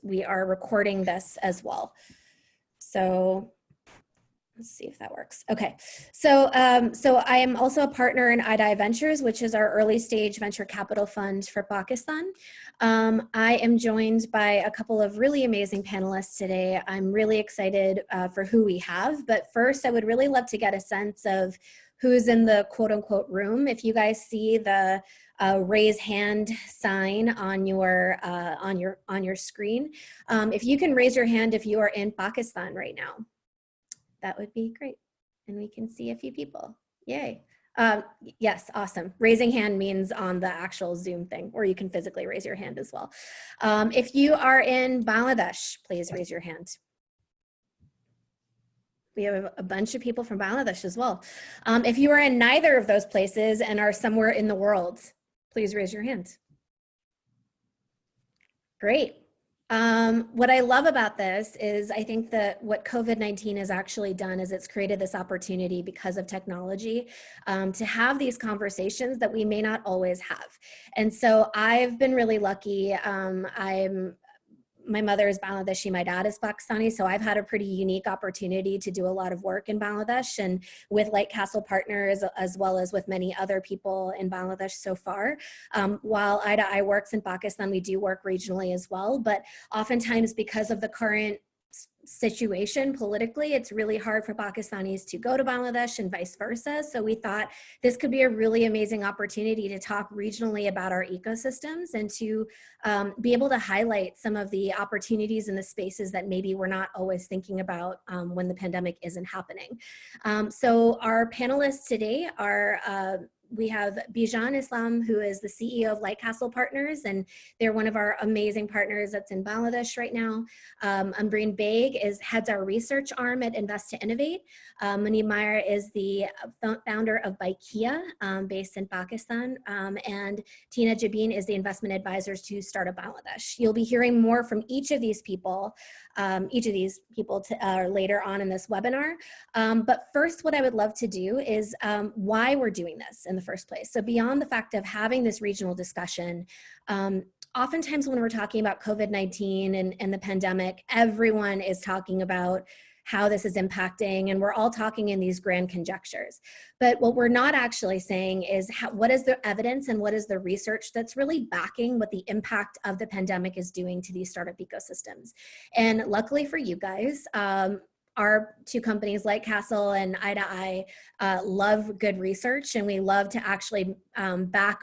we are recording this as well. So let's see if that works. Okay, so I am also a partner in IDI Ventures, which is our early stage venture capital fund for Pakistan. I am joined by a couple of really amazing panelists today. I'm really excited for who we have, but first I would really love to get a sense of who's in the quote unquote room. If you guys see the raise hand sign on your screen, if you can raise your hand if you are in Pakistan right now, that would be great. And we can see a few people. Yay. Yes, awesome. Raising hand means on the actual Zoom thing, or you can physically raise your hand as well. If you are in Bangladesh, please raise your hand. We have a bunch of people from Bangladesh as well. If you are in neither of those places and are somewhere in the world, please raise your hand. Great. What I love about this is I think that what COVID-19 has actually done is it's created this opportunity because of technology to have these conversations that we may not always have. And so I've been really lucky. My mother is Bangladeshi, my dad is Pakistani, so I've had a pretty unique opportunity to do a lot of work in Bangladesh and with LightCastle Partners, as well as with many other people in Bangladesh so far. While IDI works in Pakistan, we do work regionally as well, but oftentimes because of the current situation politically, it's really hard for Pakistanis to go to Bangladesh and vice versa. So we thought this could be a really amazing opportunity to talk regionally about our ecosystems and to be able to highlight some of the opportunities in the spaces that maybe we're not always thinking about when the pandemic isn't happening. So our panelists today are we have Bijon Islam, who is the CEO of LightCastle Partners, and they're one of our amazing partners that's in Bangladesh right now. Ambareen Baig heads our research arm at Invest2Innovate. Muneeb Maayr is the founder of BYKEA, based in Pakistan, and Jabeen is the investment advisors to Startup Bangladesh. You'll be hearing more from each of these people later on in this webinar. But first, what I would love to do is why we're doing this in the first place. So beyond the fact of having this regional discussion, oftentimes when we're talking about COVID-19 and the pandemic, everyone is talking about how this is impacting, and we're all talking in these grand conjectures. But what we're not actually saying is what is the evidence and what is the research that's really backing what the impact of the pandemic is doing to these startup ecosystems. And luckily for you guys, our two companies, LightCastle and IDI, love good research, and we love to actually back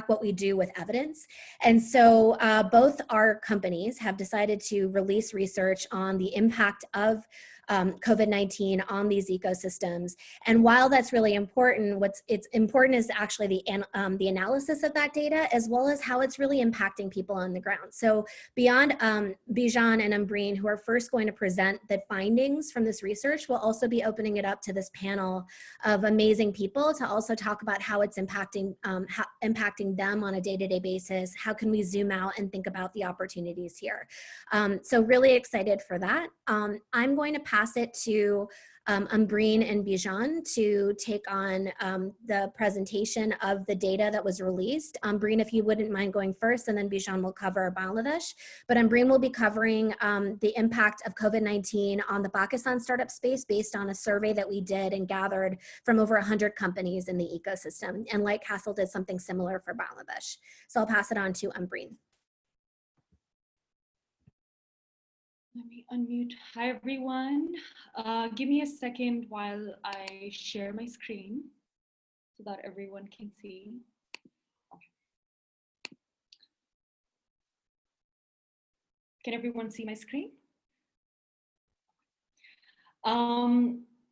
what we do with evidence. And so both our companies have decided to release research on the impact of COVID-19 on these ecosystems. And while that's really important, what's important is actually the analysis of that data, as well as how it's really impacting people on the ground. So beyond Bijon and Ambareen, who are first going to present the findings from this research, we'll also be opening it up to this panel of amazing people to also talk about how it's impacting them on a day-to-day basis. How can we zoom out and think about the opportunities here? So really excited for that. I'm going to pass it to Ambareen and Bijon to take on the presentation of the data that was released. Ambareen, if you wouldn't mind going first, and then Bijon will cover Bangladesh. But Ambareen will be covering the impact of COVID-19 on the Pakistan startup space based on a survey that we did and gathered from over 100 companies in the ecosystem. And LightCastle did something similar for Bangladesh. So I'll pass it on to Ambareen. Let me unmute. Hi, everyone. Give me a second while I share my screen so that everyone can see. Can everyone see my screen?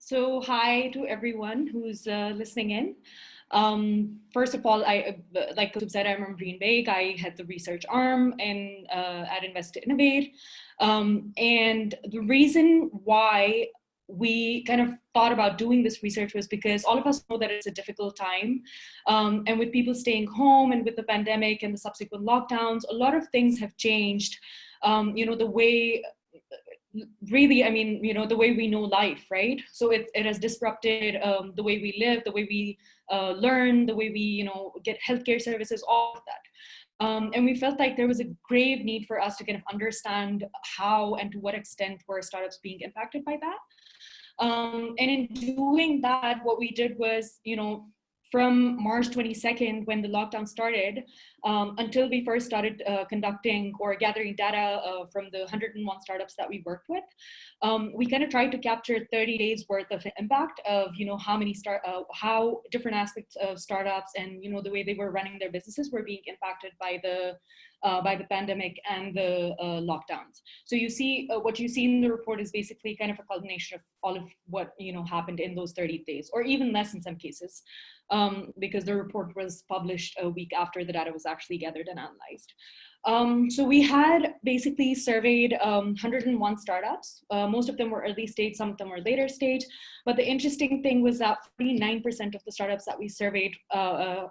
So hi to everyone who's listening in. First of all, like Kalsoom said, I'm Ambareen Baig. I head the research arm at Invest2Innovate. And the reason why we kind of thought about doing this research was because all of us know that it's a difficult time. And with people staying home and with the pandemic and the subsequent lockdowns, a lot of things have changed. The way really, the way we know life, right? So it has disrupted the way we live, the way we learn, the way we, get healthcare services, all of that. And we felt like there was a grave need for us to kind of understand how and to what extent were startups being impacted by that. And in doing that, what we did was, from March 22nd, when the lockdown started, until we first started conducting or gathering data from the 101 startups that we worked with, we kind of tried to capture 30 days worth of impact of, how different aspects of startups and, the way they were running their businesses were being impacted by the pandemic and the lockdowns. So you see, what you see in the report is basically kind of a culmination of all of what happened in those 30 days, or even less in some cases, because the report was published a week after the data was actually gathered and analyzed. So we had basically surveyed 101 startups. Most of them were early stage, some of them were later stage. But the interesting thing was that 49% of the startups that we surveyed, out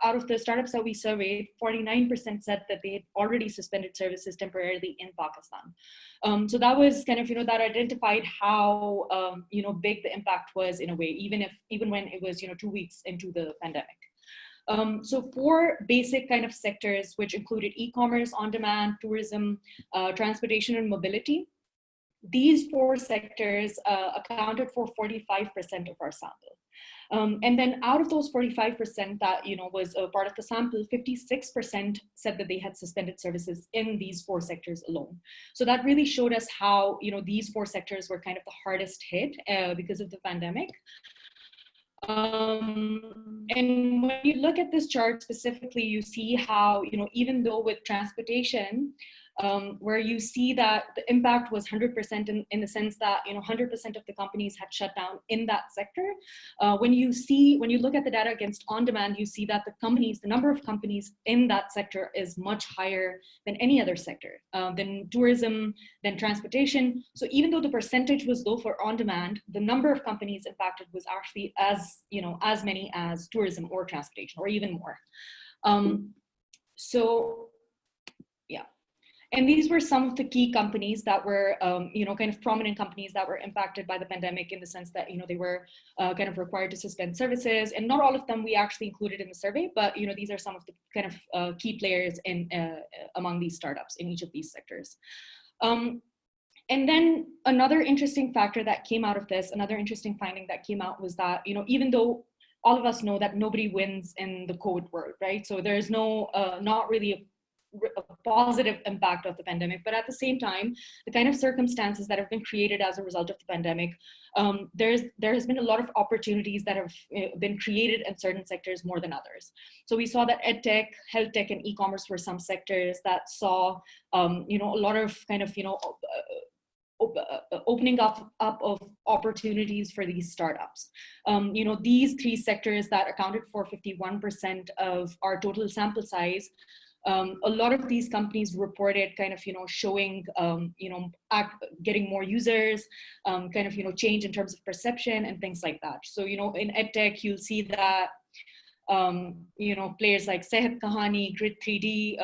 of the startups that we surveyed, 49% said that they had already suspended services temporarily in Pakistan. So that was kind of, that identified how, big the impact was in a way, even when it was, 2 weeks into the pandemic. So 4 basic kind of sectors, which included e-commerce, on-demand, tourism, transportation, and mobility. These 4 sectors accounted for 45% of our sample. And then out of those 45% that was a part of the sample, 56% said that they had suspended services in these 4 sectors alone. So that really showed us how these 4 sectors were kind of the hardest hit because of the pandemic. And when you look at this chart specifically, you see how, even though with transportation, where you see that the impact was 100% in the sense that 100% of the companies had shut down in that sector. When you look at the data against on-demand, you see that the number of companies in that sector is much higher than any other sector, than tourism, than transportation. So even though the percentage was low for on-demand, the number of companies impacted was actually as many as tourism or transportation, or even more. So yeah. And these were some of the key companies that were, kind of prominent companies that were impacted by the pandemic, in the sense that, they were kind of required to suspend services. And not all of them we actually included in the survey, but, these are some of the kind of key players among these startups in each of these sectors. And then another interesting factor that came out of this, another interesting finding that came out was that, even though all of us know that nobody wins in the COVID world, right? So there's no, not really a positive impact of the pandemic, but at the same time, the kind of circumstances that have been created as a result of the pandemic, there has been a lot of opportunities that have been created in certain sectors more than others. So we saw that edtech, health tech, and e-commerce were some sectors that saw, a lot of kind of, opening up of opportunities for these startups. These 3 sectors that accounted for 51% of our total sample size, a lot of these companies reported kind of, showing, getting more users, kind of, change in terms of perception and things like that. So, in EdTech, you'll see that, players like Sehat Kahani, Grid 3D,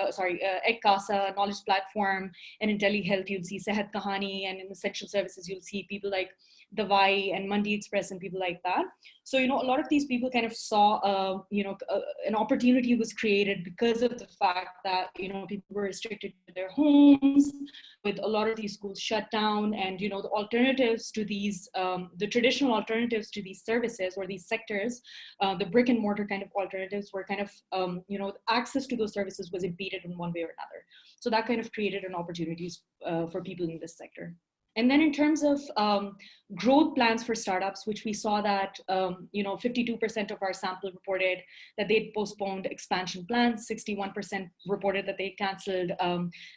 Ekasa, Knowledge Platform, and in telehealth, you'll see Sehat Kahani, and in essential services, you'll see people like Davai and Mandi Express and people like that. So, a lot of these people kind of saw, an opportunity was created because of the fact that, people were restricted to their homes, with a lot of these schools shut down, and, the alternatives to these, the traditional alternatives to these services or these sectors, the brick and mortar kind of alternatives were kind of, access to those services was impeded in one way or another. So that kind of created an opportunities for people in this sector. And then in terms of growth plans for startups, which we saw that 52% of our sample reported that they'd postponed expansion plans, 61% reported that they canceled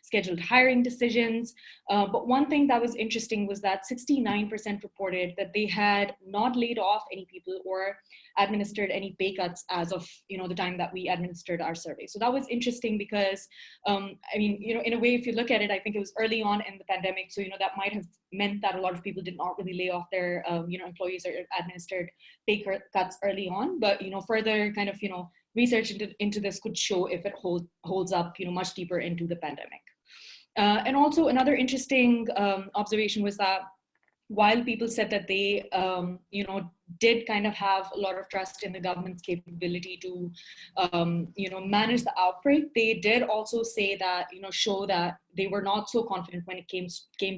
scheduled hiring decisions. But one thing that was interesting was that 69% reported that they had not laid off any people or administered any pay cuts as of the time that we administered our survey. So that was interesting because, in a way, if you look at it, I think it was early on in the pandemic. So that might have meant that a lot of people did not really lay off their employees or administered pay cuts early on. But further kind of research into this could show if it holds up much deeper into the pandemic. And also another interesting observation was that while people said that they did kind of have a lot of trust in the government's capability to, manage the outbreak. They did also say that, show that they were not so confident when it came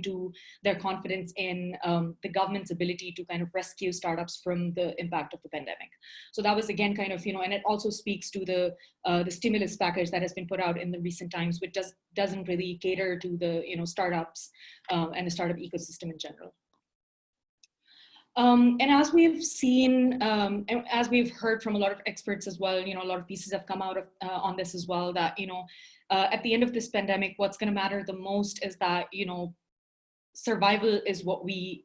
to their confidence in the government's ability to kind of rescue startups from the impact of the pandemic. So that was again kind of, and it also speaks to the stimulus package that has been put out in the recent times, which doesn't really cater to the, startups and the startup ecosystem in general. And as we've seen, and as we've heard from a lot of experts as well, a lot of pieces have come out of, on this as well, that, at the end of this pandemic, what's going to matter the most is that, survival is what we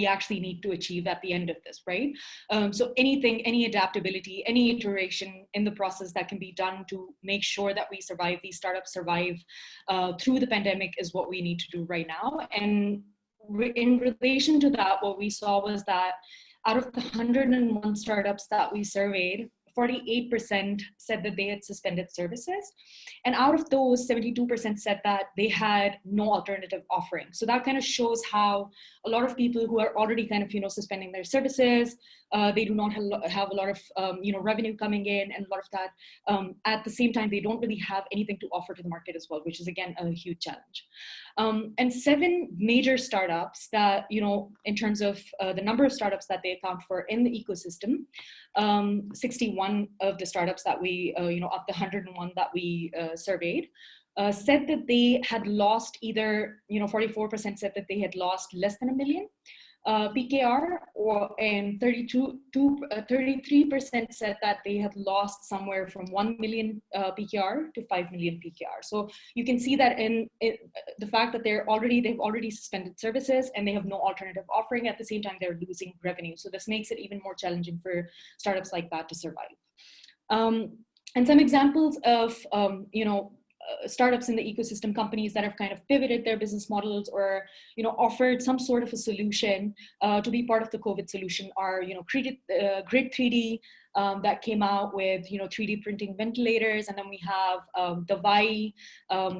actually need to achieve at the end of this, right? So any adaptability, any iteration in the process that can be done to make sure that we survive, these startups survive through the pandemic is what we need to do right now. And in relation to that, what we saw was that out of the 101 startups that we surveyed, 48% said that they had suspended services. And out of those, 72% said that they had no alternative offering. So that kind of shows how a lot of people who are already kind of, suspending their services, they do not have a lot of, revenue coming in, and a lot of that. At the same time, they don't really have anything to offer to the market as well, which is again, a huge challenge. And 7 major startups that, in terms of the number of startups that they account for in the ecosystem, 61 of the startups that we, of the 101 that we surveyed, said that they had lost either, 44% said that they had lost less than $1 million PKR, and 33% said that they had lost somewhere from 1 million PKR to 5 million PKR. So you can see that in the fact that they've already suspended services and they have no alternative offering. At the same time, they're losing revenue. So this makes it even more challenging for startups like that to survive. And some examples of, startups in the ecosystem, companies that have kind of pivoted their business models or, offered some sort of a solution to be part of the COVID solution are, Grid 3D that came out with, 3D printing ventilators. And then we have the BYKEA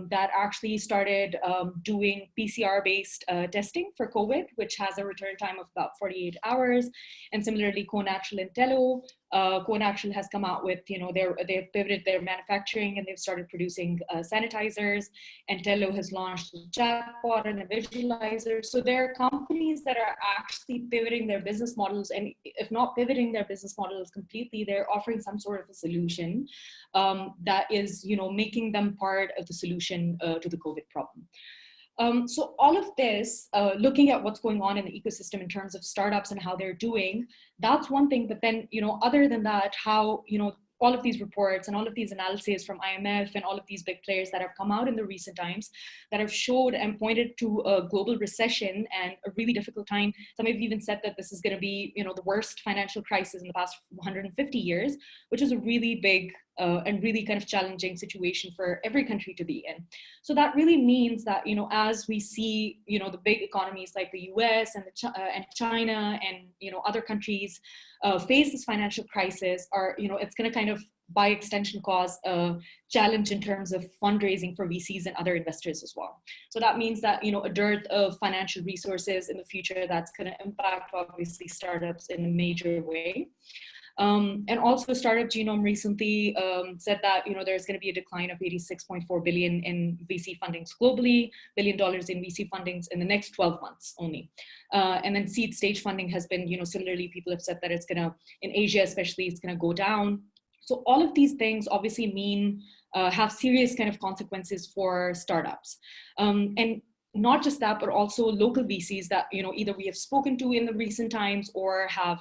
that actually started doing PCR-based testing for COVID, which has a return time of about 48 hours. And similarly, Co-Natural and Tello. Co-Natural has come out with, they've pivoted their manufacturing and they've started producing sanitizers, and Tello has launched a chatbot and a visualizer. So there are companies that are actually pivoting their business models, and if not pivoting their business models completely, they're offering some sort of a solution that is, making them part of the solution to the COVID problem. So all of this, looking at what's going on in the ecosystem in terms of startups and how they're doing, that's one thing. But then, other than that, how, all of these reports and all of these analyses from IMF and all of these big players that have come out in the recent times that have showed and pointed to a global recession and a really difficult time. Some have even said that this is going to be, the worst financial crisis in the past 150 years, which is a really big and really kind of challenging situation for every country to be in. So that really means that, as we see, the big economies like the US and China and, other countries face this financial crisis, it's going to kind of, by extension, cause a challenge in terms of fundraising for VCs and other investors as well. So that means that, a dearth of financial resources in the future, that's going to impact, obviously, startups in a major way. And also Startup Genome recently said that, there's going to be a decline of 86.4 billion in VC fundings globally, $1 billion in VC fundings in the next 12 months only. And then seed stage funding has been, similarly, people have said that it's going to, in Asia especially, it's going to go down. So all of these things obviously mean, have serious kind of consequences for startups. And not just that, but also local VCs that, either we have spoken to in the recent times or have,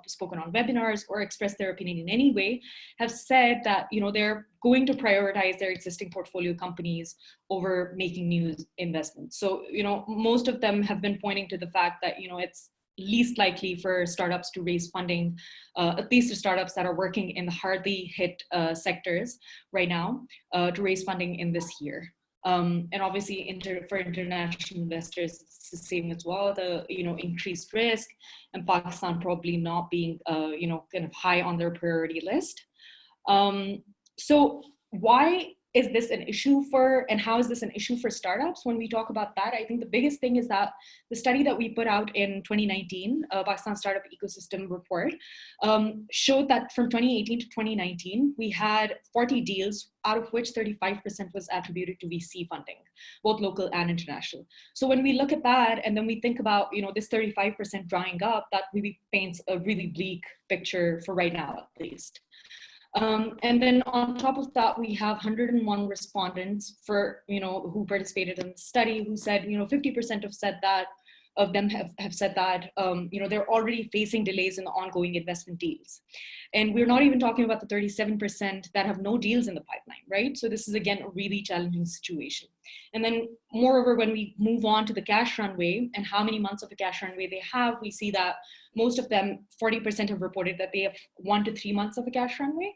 spoken on webinars or expressed their opinion in any way, have said that, they're going to prioritize their existing portfolio companies over making new investments. So, most of them have been pointing to the fact that, it's least likely for startups to raise funding, at least the startups that are working in the hardly hit sectors right now, to raise funding in this year. And obviously for international investors, it's the same as well, the, increased risk, and Pakistan probably not being, kind of high on their priority list. So why is this an issue for, and how is this an issue for startups? When we talk about that, I think the biggest thing is that the study that we put out in 2019, Pakistan Startup Ecosystem Report, showed that from 2018 to 2019, we had 40 deals, out of which 35% was attributed to VC funding, both local and international. So when we look at that, and then we think about, this 35% drying up, that really paints a really bleak picture for right now, at least. And then on top of that, we have 101 respondents who participated in the study who said, 50% of them have said that, they're already facing delays in the ongoing investment deals. And we're not even talking about the 37% that have no deals in the pipeline, right? So this is, again, a really challenging situation. And then moreover, when we move on to the cash runway and how many months of a cash runway they have, we see that most of them, 40% have reported that they have 1 to 3 months of a cash runway.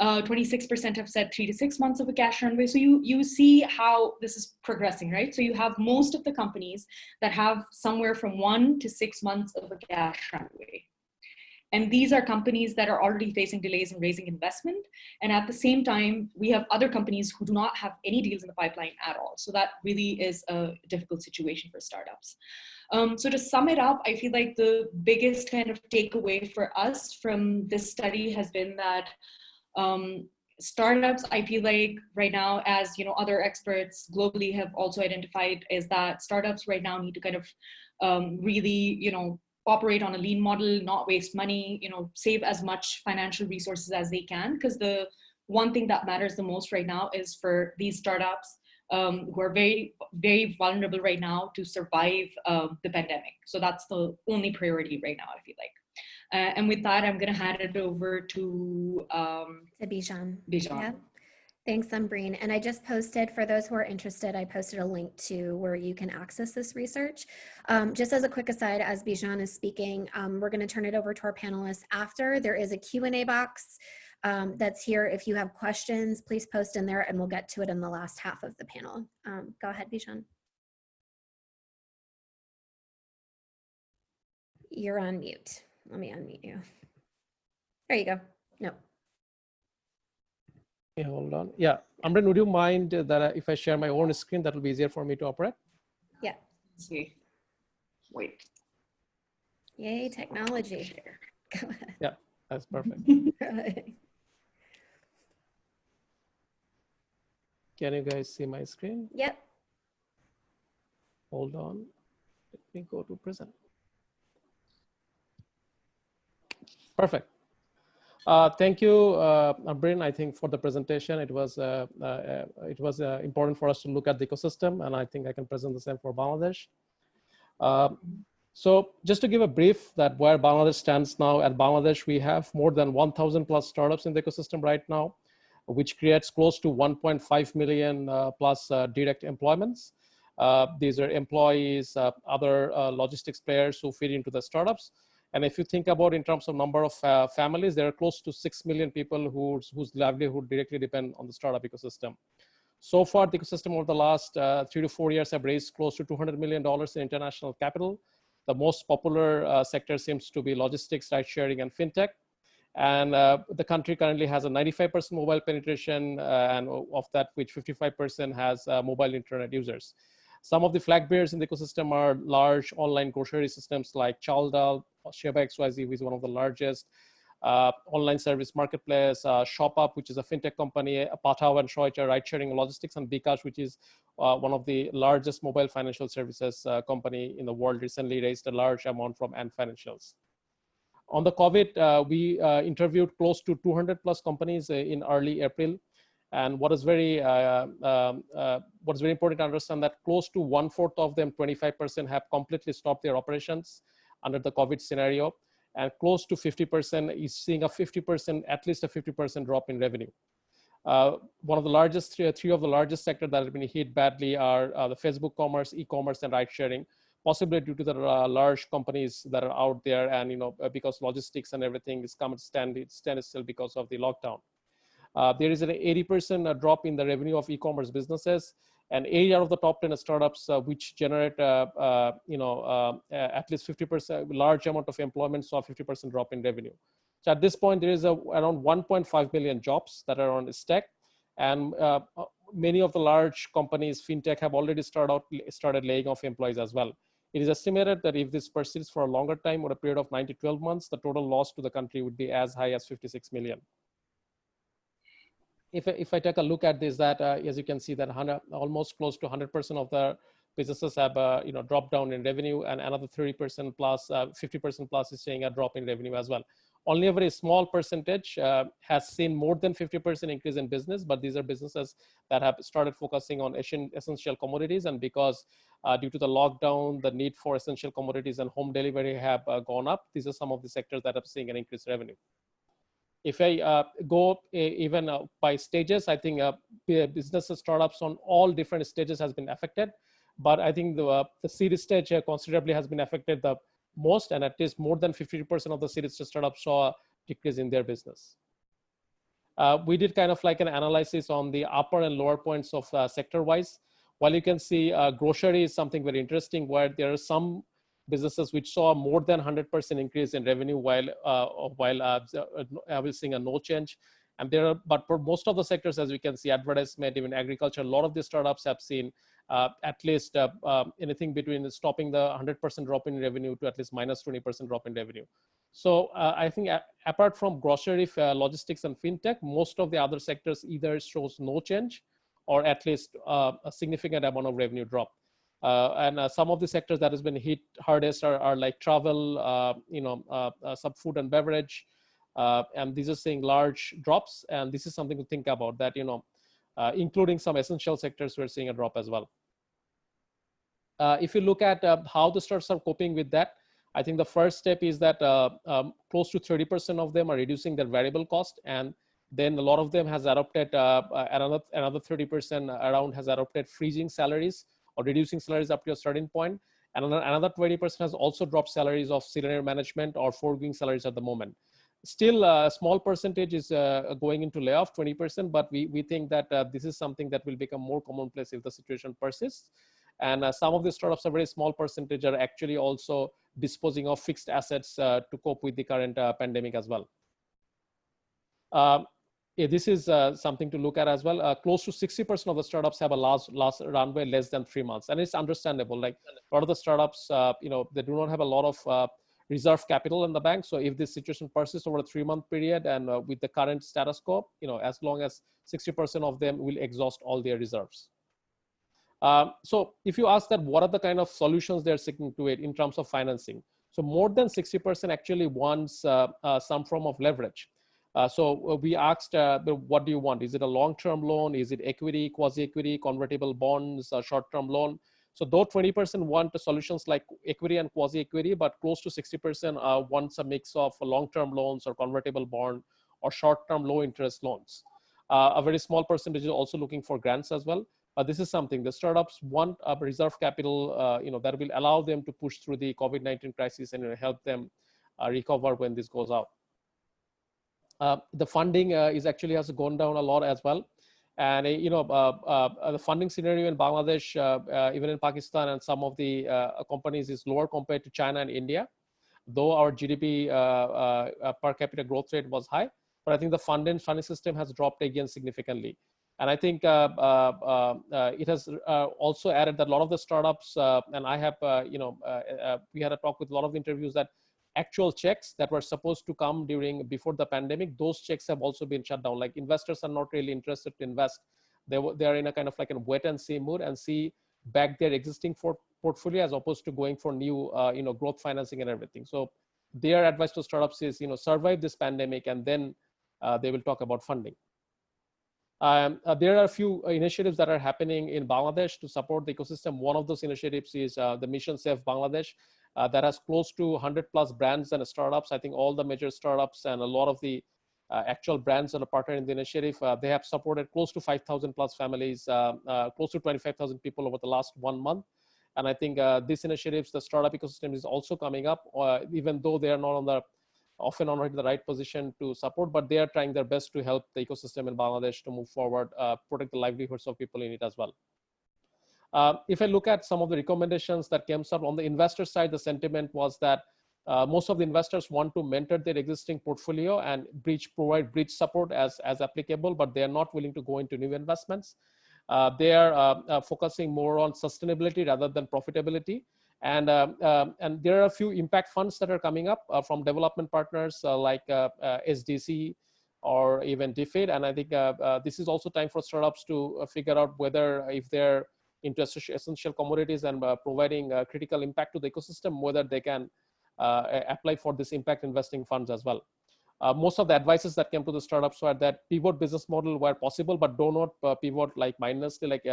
26% have said 3 to 6 months of a cash runway. So you see how this is progressing, right? So you have most of the companies that have somewhere from 1 to 6 months of a cash runway. And these are companies that are already facing delays in raising investment. And at the same time, we have other companies who do not have any deals in the pipeline at all. So that really is a difficult situation for startups. So to sum it up, I feel like the biggest kind of takeaway for us from this study has been that startups, I feel like right now, as other experts globally have also identified, is that startups right now need to kind of really, operate on a lean model, not waste money, save as much financial resources as they can, because the one thing that matters the most right now is for these startups who are very, very vulnerable right now to survive the pandemic. So that's the only priority right now, I feel like. And with that, I'm going to hand it over to Bijon. Bijon. Yeah. Thanks, Ambareen. And I just posted, for those who are interested, I posted a link to where you can access this research. Just as a quick aside, as Bijon is speaking, we're going to turn it over to our panelists after. There is a Q&A box that's here. If you have questions, please post in there and we'll get to it in the last half of the panel. Go ahead, Bijon. You're on mute. Let me unmute you. There you go. No. Yeah, hold on. Yeah, Ambareen, would you mind that if I share my own screen, that will be easier for me to operate? Yeah. Let's see. Wait. Yay, technology. Go ahead. Yeah, that's perfect. Can you guys see my screen? Yep. Hold on. Let me go to present. Perfect. Thank you, Ambareen, I think, for the presentation. It was important for us to look at the ecosystem, and I think I can present the same for Bangladesh. So just to give a brief that where Bangladesh stands now, at Bangladesh, we have more than 1,000 plus startups in the ecosystem right now, which creates close to 1.5 million plus direct employments. These are employees, other logistics players who feed into the startups. And if you think about in terms of number of families, there are close to 6 million people whose livelihood directly depend on the startup ecosystem. So far, the ecosystem over the last 3 to 4 years have raised close to $200 million in international capital. The most popular sector seems to be logistics, ride sharing, and fintech. And the country currently has a 95% mobile penetration, and of that, which 55% has mobile internet users. Some of the flag bearers in the ecosystem are large online grocery systems like Chaldal, Sheba XYZ, which is one of the largest, online service marketplace, ShopUp, which is a fintech company, Patao and Shoicha, ride-sharing logistics, and Bikash, which is one of the largest mobile financial services company in the world, recently raised a large amount from Ant Financials. On the COVID, we interviewed close to 200 plus companies in early April. And what is very important to understand that close to 1/4 of them, 25%, have completely stopped their operations under the COVID scenario, and close to 50% is seeing a 50%, at least a 50% drop in revenue. One of the largest, three of the largest sectors that have been hit badly are the Facebook commerce, e-commerce, and ride sharing, possibly due to the large companies that are out there, and because logistics and everything is come to stand still because of the lockdown. There is an 80% drop in the revenue of e-commerce businesses, and 8 out of the top 10 startups which generate at least 50%, large amount of employment, saw 50% drop in revenue. So at this point, there is around 1.5 million jobs that are on the stack, and many of the large companies, fintech, have already started laying off employees as well. It is estimated that if this persists for a longer time, or a period of 9 to 12 months, the total loss to the country would be as high as 56 million. If I take a look at this, that as you can see, that almost close to 100% of the businesses have dropped down in revenue, and another 30% plus, 50% plus is seeing a drop in revenue as well. Only a very small percentage has seen more than 50% increase in business, but these are businesses that have started focusing on essential commodities, and because due to the lockdown, the need for essential commodities and home delivery have gone up. These are some of the sectors that are seeing an increased revenue. If I go even by stages, I think businesses, startups on all different stages has been affected. But I think the seed stage considerably has been affected the most, and at least more than 50% of the seed stage startups saw a decrease in their business. We did kind of like an analysis on the upper and lower points of sector-wise. While you can see grocery is something very interesting, where there are some businesses which saw more than 100% increase in revenue, while we're seeing a no change. And but for most of the sectors, as we can see, advertisement, even agriculture, a lot of the startups have seen at least anything between stopping the 100% drop in revenue to at least minus 20% drop in revenue. So I think apart from grocery, logistics, and fintech, most of the other sectors either shows no change or at least a significant amount of revenue drop. And some of the sectors that has been hit hardest are like travel, some food and beverage, and these are seeing large drops. And this is something to think about, that including some essential sectors, we're seeing a drop as well. If you look at how the startups are coping with that, I think the first step is that close to 30% of them are reducing their variable cost, and then a lot of them has adopted another 30% around has adopted freezing salaries or reducing salaries up to a certain point, and another 20% has also dropped salaries of senior management or foregoing salaries at the moment. Still, a small percentage is going into layoff, 20%, but we think that this is something that will become more commonplace if the situation persists. And some of the startups, a very small percentage, are actually also disposing of fixed assets to cope with the current pandemic as well. This is something to look at as well. Close to 60% of the startups have a last runway less than 3 months, and it's understandable. Like a lot of the startups, they do not have a lot of reserve capital in the bank. So if this situation persists over a 3-month period, and with the current status quo, as long as 60% of them will exhaust all their reserves. So if you ask that, what are the kind of solutions they're seeking to it in terms of financing? So more than 60% actually wants some form of leverage. So we asked, what do you want? Is it a long-term loan? Is it equity, quasi-equity, convertible bonds, short-term loan? So though 20% want solutions like equity and quasi-equity, but close to 60% wants a mix of long-term loans or convertible bond or short-term low-interest loans. A very small percentage is also looking for grants as well. This is something the startups want a reserve capital, that will allow them to push through the COVID-19 crisis and help them recover when this goes out. The funding is actually has gone down a lot as well. And, the funding scenario in Bangladesh, even in Pakistan and some of the companies, is lower compared to China and India, though our GDP per capita growth rate was high. But I think the funding system has dropped again significantly. And I think it has also added that a lot of the startups, and I have, we had a talk with a lot of interviews that actual checks that were supposed to come before the pandemic, those checks have also been shut down. Like investors are not really interested to invest. They are in a kind of like a wait and see mood and see back their existing portfolio as opposed to going for new, growth financing and everything. So their advice to startups is, survive this pandemic and then they will talk about funding. There are a few initiatives that are happening in Bangladesh to support the ecosystem. One of those initiatives is the Mission Safe Bangladesh that has close to 100+ brands and startups. I think all the major startups and a lot of the actual brands that are partnered in the initiative, they have supported close to 5,000+ families, close to 25,000 people over the last 1 month. And I think these initiatives, the startup ecosystem is also coming up, even though they are not often not in the right position to support, but they are trying their best to help the ecosystem in Bangladesh to move forward, protect the livelihoods of people in it as well. If I look at some of the recommendations that came up on the investor side, the sentiment was that most of the investors want to mentor their existing portfolio and provide bridge support as applicable, but they are not willing to go into new investments. They are focusing more on sustainability rather than profitability. And there are a few impact funds that are coming up from development partners like SDC or even DFID. And I think this is also time for startups to figure out whether if they're into essential commodities and providing critical impact to the ecosystem, whether they can apply for this impact investing funds as well. Most of the advices that came to the startups were that pivot business model where possible, but do not pivot like mindlessly, like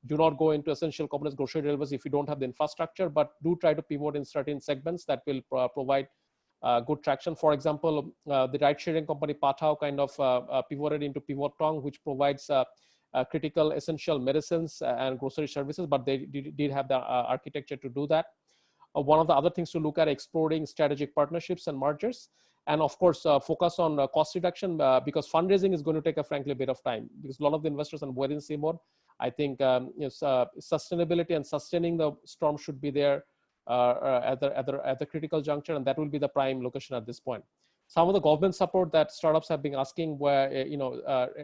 do not go into essential commodities, grocery deliveries if you don't have the infrastructure, but do try to pivot in certain segments that will provide good traction. For example, the ride sharing company Pathao kind of pivoted into Pivotong, which provides critical essential medicines and grocery services, but they did have the architecture to do that. One of the other things to look at exploring strategic partnerships and mergers. And of course, focus on cost reduction because fundraising is going to take a frankly bit of time because a lot of the investors are wait and see mode. I think sustainability and sustaining the storm should be there at the critical juncture, and that will be the prime location at this point. Some of the government support that startups have been asking where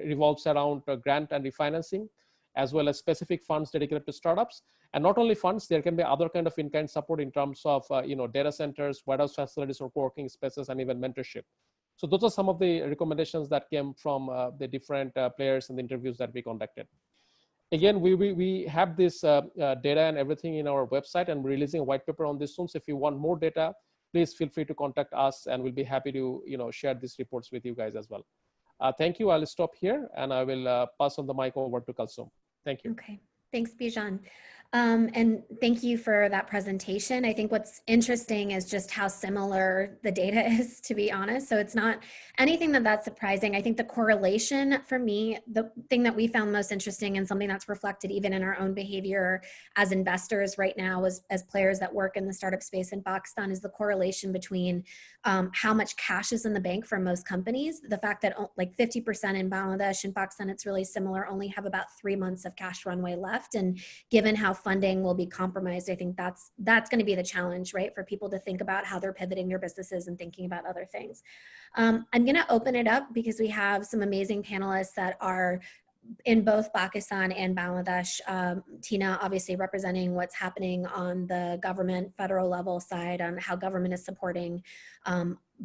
revolves around grant and refinancing, as well as specific funds dedicated to startups. And not only funds, there can be other kind of in-kind support in terms of data centers, warehouse facilities, or co-working spaces, and even mentorship. So those are some of the recommendations that came from the different players in the interviews that we conducted. Again, we have this data and everything in our website, and we're releasing a white paper on this soon. So if you want more data, please feel free to contact us, and we'll be happy to share these reports with you guys as well. Thank you. I'll stop here, and I will pass on the mic over to Kalsoom. Thank you. Okay, thanks, Bijon. And thank you for that presentation. I think what's interesting is just how similar the data is, to be honest. So it's not anything that's surprising. I think the correlation for me, the thing that we found most interesting and something that's reflected even in our own behavior as investors right now, as players that work in the startup space in Pakistan, is the correlation between how much cash is in the bank for most companies. The fact that like 50% in Bangladesh and Pakistan, it's really similar, only have about 3 months of cash runway left. And given how funding will be compromised, I think that's going to be the challenge, right? For people to think about how they're pivoting their businesses and thinking about other things. I'm going to open it up because we have some amazing panelists that are in both Pakistan and Bangladesh. Tina obviously representing what's happening on the government federal level side on how government is supporting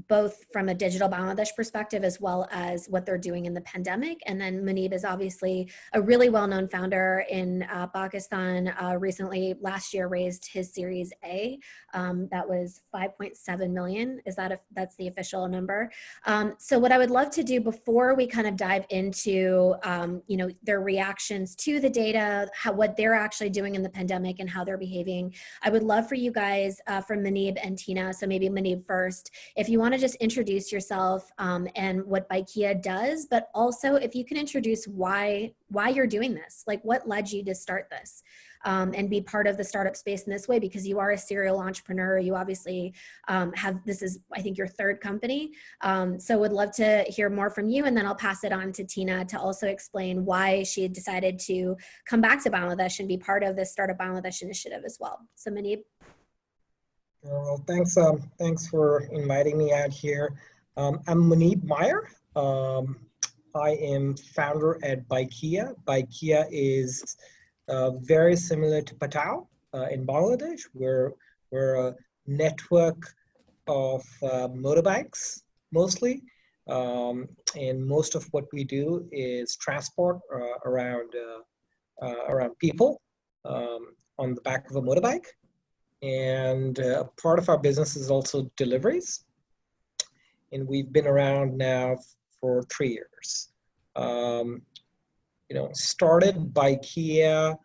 both from a digital Bangladesh perspective as well as what they're doing in the pandemic. And then Muneeb is obviously a really well-known founder in Pakistan. Recently, last year, raised his Series A. That was 5.7 million. That's the official number. So what I would love to do before we kind of dive into their reactions to the data, what they're actually doing in the pandemic and how they're behaving, I would love for you guys, from Muneeb and Tina, so maybe Muneeb first, if you want to just introduce yourself and what BYKEA does, but also if you can introduce why you're doing this, like what led you to start this and be part of the startup space in this way, because you are a serial entrepreneur. You obviously this is, I think, your third company. So would love to hear more from you, and then I'll pass it on to Tina to also explain why she had decided to come back to Bangladesh and be part of this Startup Bangladesh initiative as well. So Muneeb. Well, thanks for inviting me out here. I'm Muneeb Maayr. I am founder at BYKEA. BYKEA is very similar to Pathao in Bangladesh. We're a network of motorbikes mostly, and most of what we do is transport around people on the back of a motorbike. And part of our business is also deliveries. And we've been around now for 3 years. Started BYKEA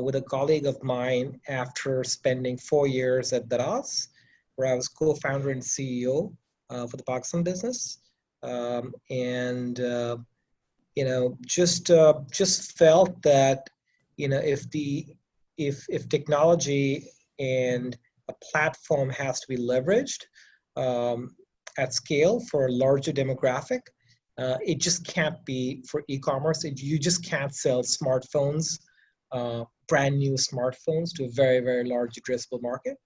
with a colleague of mine after spending 4 years at Daraz, where I was co-founder and CEO for the Pakistan business. Just felt that, if technology and a platform has to be leveraged at scale for a larger demographic, it just can't be for e-commerce. You just can't sell smartphones, brand new smartphones, to a very, very large addressable market,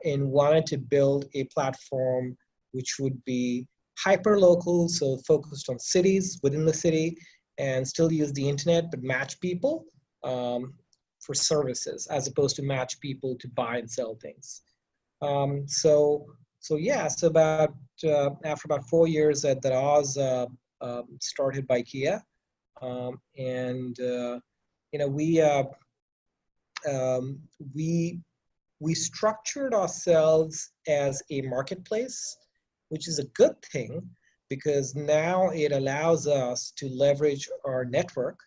and wanted to build a platform which would be hyper local, so focused on cities within the city, and still use the internet, but match people for services as opposed to match people to buy and sell things. So about after about 4 years at Daraz, started BYKEA, and we structured ourselves as a marketplace, which is a good thing because now it allows us to leverage our network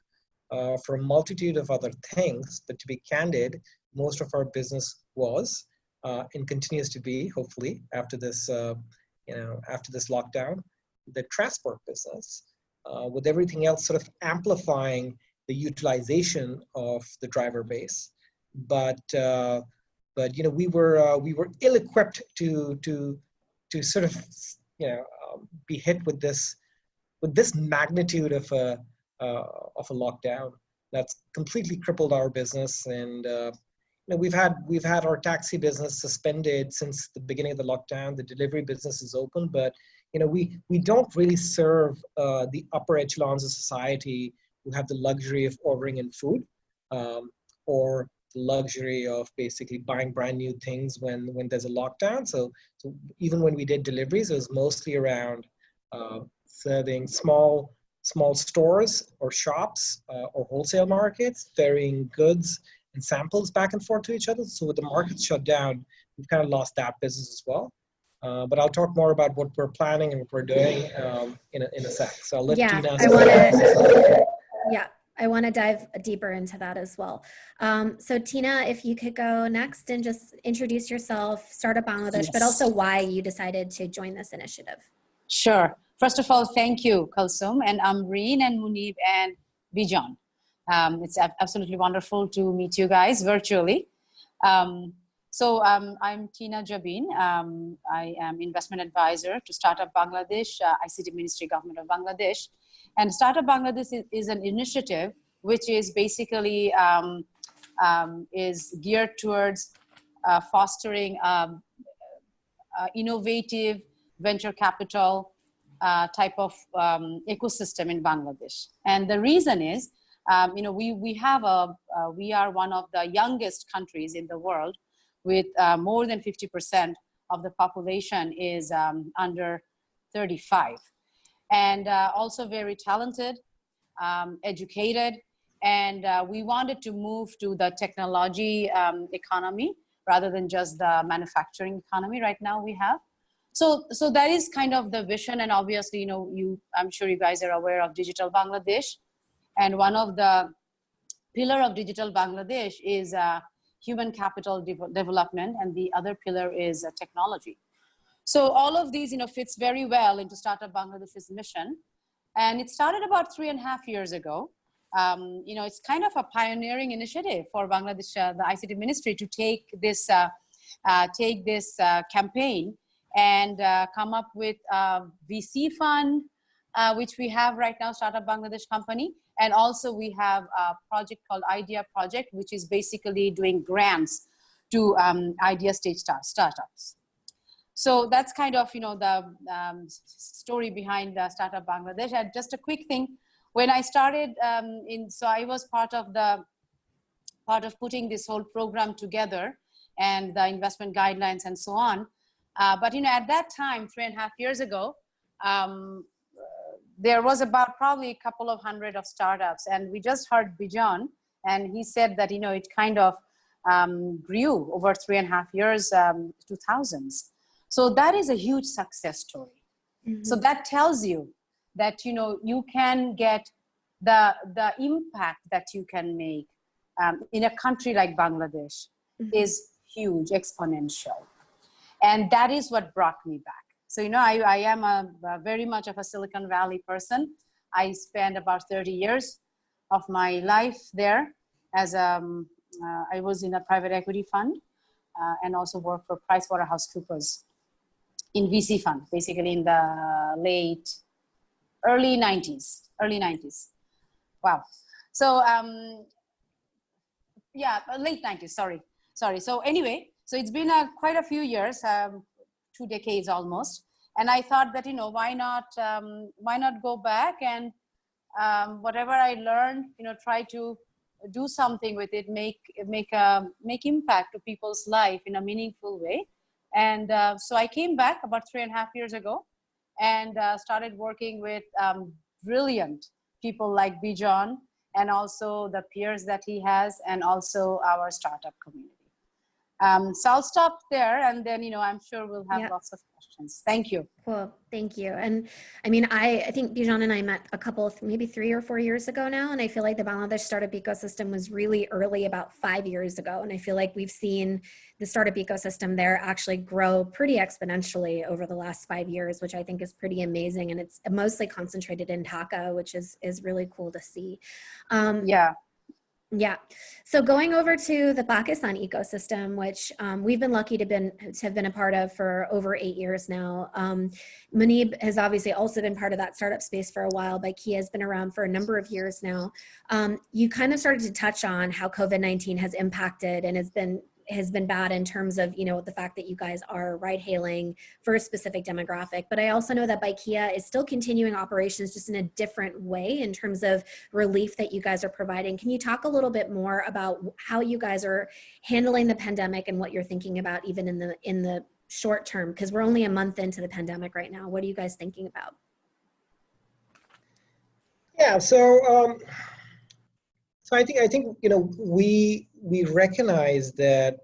for a multitude of other things. But to be candid, most of our business was and continues to be, hopefully, after this lockdown, the transport business, with everything else sort of amplifying the utilization of the driver base. But we were ill-equipped to sort of be hit with this magnitude of a lockdown that's completely crippled our business. And we've had our taxi business suspended since the beginning of the lockdown. The delivery business is open, but we don't really serve the upper echelons of society who have the luxury of ordering in food, or the luxury of basically buying brand new things when there's a lockdown. So even when we did deliveries, it was mostly around serving small stores or shops or wholesale markets, ferrying goods and samples back and forth to each other. So with the markets shut down, we've kind of lost that business as well. But I'll talk more about what we're planning and what we're doing in a sec. So I'll let Tina. I want to dive deeper into that as well. So Tina, if you could go next and just introduce yourself, Startup Bangladesh, but also why you decided to join this initiative. Sure. First of all, thank you, Kalsoom and Ambareen and Muneeb and Bijon. It's absolutely wonderful to meet you guys virtually. I'm Tina Jabeen. I am investment advisor to Startup Bangladesh, ICT Ministry, Government of Bangladesh. And Startup Bangladesh is an initiative which is basically is geared towards fostering innovative venture capital type of ecosystem in Bangladesh. And the reason is, we are one of the youngest countries in the world, with more than 50% of the population is under 35. And also very talented, educated, and we wanted to move to the technology economy rather than just the manufacturing economy right now we have. So that is kind of the vision, and obviously, I'm sure you guys are aware of Digital Bangladesh, and one of the pillar of Digital Bangladesh is human capital development, and the other pillar is technology. So all of these, fits very well into Startup Bangladesh's mission. And it started about 3.5 years ago. It's kind of a pioneering initiative for Bangladesh, the ICT Ministry, to take this campaign and come up with a VC fund, which we have right now, Startup Bangladesh company. And also we have a project called Idea Project, which is basically doing grants to idea stage startups. So that's kind of, the story behind Startup Bangladesh. And just a quick thing, when I started so I was part of putting this whole program together and the investment guidelines and so on. But, at that time, 3.5 years ago, there was about probably a couple of hundred of startups. And we just heard Bijon, and he said that, it kind of grew over 3.5 years to thousands. So that is a huge success story. Mm-hmm. So that tells you that, you can get the impact that you can make in a country like Bangladesh is huge, exponential. And that is what brought me back. So, I am a very much of a Silicon Valley person. I spent about 30 years of my life there as I was in a private equity fund and also worked for PricewaterhouseCoopers in VC fund, basically in the early 90s. Wow. So, late 90s, sorry. So anyway, so it's been quite a few years, 2 decades almost. And I thought that, why not go back and whatever I learned, try to do something with it, make impact to people's life in a meaningful way. And so I came back about 3.5 years ago and started working with brilliant people like Bijon, and also the peers that he has, and also our startup community. So I'll stop there, and then, I'm sure we'll have lots of questions. Thank you. Cool. Thank you. And I mean, I think Bijon and I met a couple, maybe 3 or 4 years ago now. And I feel like the Bangladesh startup ecosystem was really early about 5 years ago. And I feel like we've seen the startup ecosystem there actually grow pretty exponentially over the last 5 years, which I think is pretty amazing. And it's mostly concentrated in Dhaka, which is really cool to see. Yeah. So going over to the Pakistan ecosystem, which we've been lucky to have been a part of for over 8 years now. Muneeb has obviously also been part of that startup space for a while. BYKEA has been around for a number of years now. You kind of started to touch on how COVID-19 has impacted and has been bad in terms of, the fact that you guys are ride hailing for a specific demographic. But I also know that BYKEA is still continuing operations just in a different way in terms of relief that you guys are providing. Can you talk a little bit more about how you guys are handling the pandemic and what you're thinking about even in the short term? Because we're only a month into the pandemic right now. What are you guys thinking about? Yeah, so I think we recognize that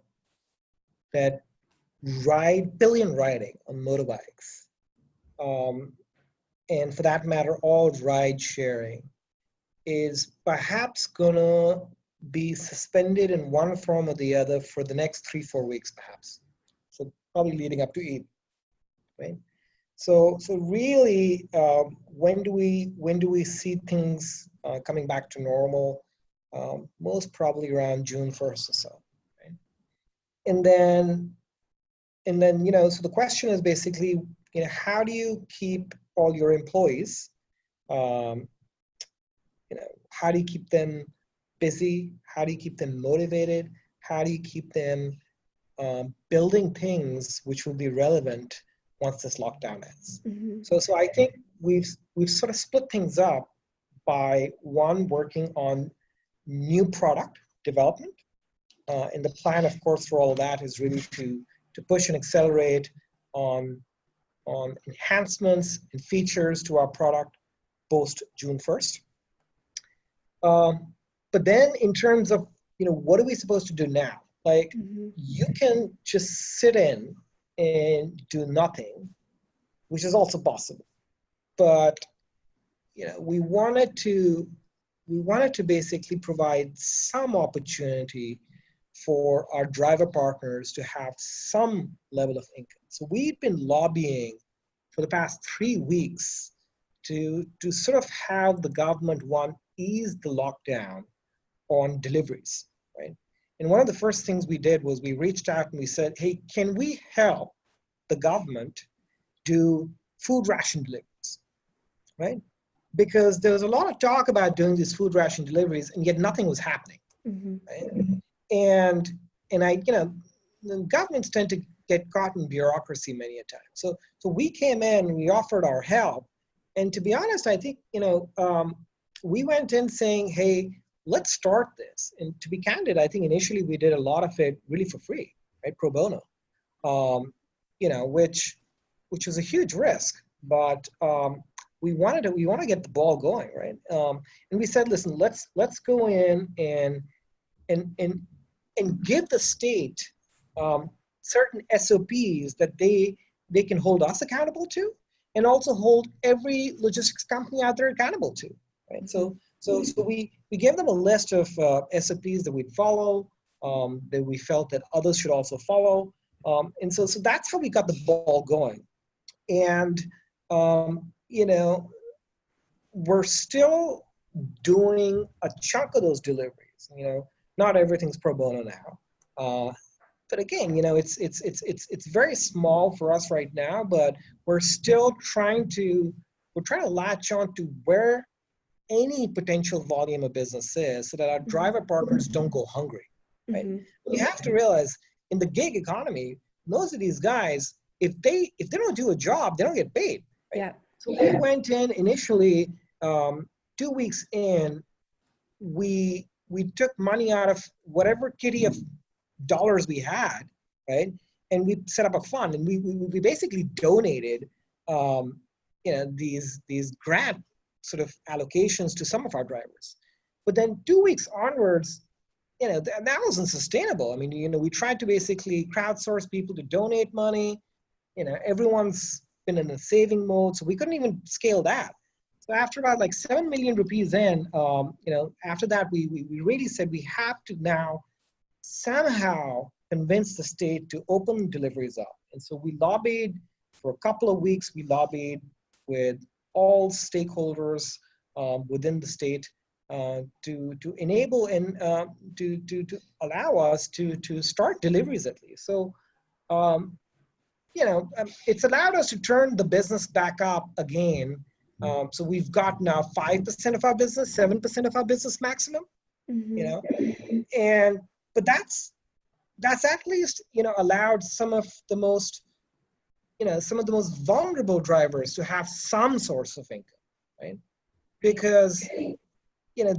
pillion riding on motorbikes, and for that matter, all ride sharing, is perhaps gonna be suspended in one form or the other for the next 3-4 weeks, perhaps. So probably leading up to Eid, right? So really, when do we see things coming back to normal? Most probably around June 1st or so, right? And then, so the question is basically, how do you keep all your employees, how do you keep them busy? How do you keep them motivated? How do you keep them building things which will be relevant once this lockdown ends? Mm-hmm. So I think we've sort of split things up by one, working on new product development, and the plan, of course, for all of that is really to push and accelerate on enhancements and features to our product post June 1st. But then, in terms of what are we supposed to do now? Like, you can just sit in and do nothing, which is also possible. But we wanted to basically provide some opportunity for our driver partners to have some level of income. So we've been lobbying for the past 3 weeks to sort of have the government ease the lockdown on deliveries, right? And one of the first things we did was we reached out and we said, hey, can we help the government do food ration deliveries, right? Because there was a lot of talk about doing these food ration deliveries, and yet nothing was happening. Right? And the governments tend to get caught in bureaucracy many a time. So we came in and we offered our help. And to be honest, I think we went in saying, hey, let's start this. And to be candid, I think initially we did a lot of it really for free, right? Pro bono, which was a huge risk, but we want to get the ball going, right? And we said, listen, let's go in and give the state certain SOPs that they can hold us accountable to, and also hold every logistics company out there accountable to, right? So we gave them a list of SOPs that we'd follow, that we felt that others should also follow, and so that's how we got the ball going. And we're still doing a chunk of those deliveries. Not everything's pro bono now, but again, it's very small for us right now. But we're still trying to latch on to where any potential volume of business is, so that our driver partners don't go hungry. Right? You have to realize, in the gig economy, most of these guys, if they don't do a job, they don't get paid. Right? Yeah. So we went in initially 2 weeks in, we took money out of whatever kitty of dollars we had, right? And we set up a fund, and we basically donated, these grant sort of allocations to some of our drivers. But then 2 weeks onwards, that wasn't sustainable. I mean, we tried to basically crowdsource people to donate money. Everyone's been in a saving mode, so we couldn't even scale that. So after about like 7 million rupees in, after that, we really said we have to now somehow convince the state to open deliveries up. And so we lobbied for a couple of weeks. We lobbied with all stakeholders within the state to enable and to allow us to start deliveries at least. So, it's allowed us to turn the business back up again. So we've got now 5% of our business, 7% of our business maximum, but that's at least, allowed some of the most vulnerable drivers to have some source of income, right? Because,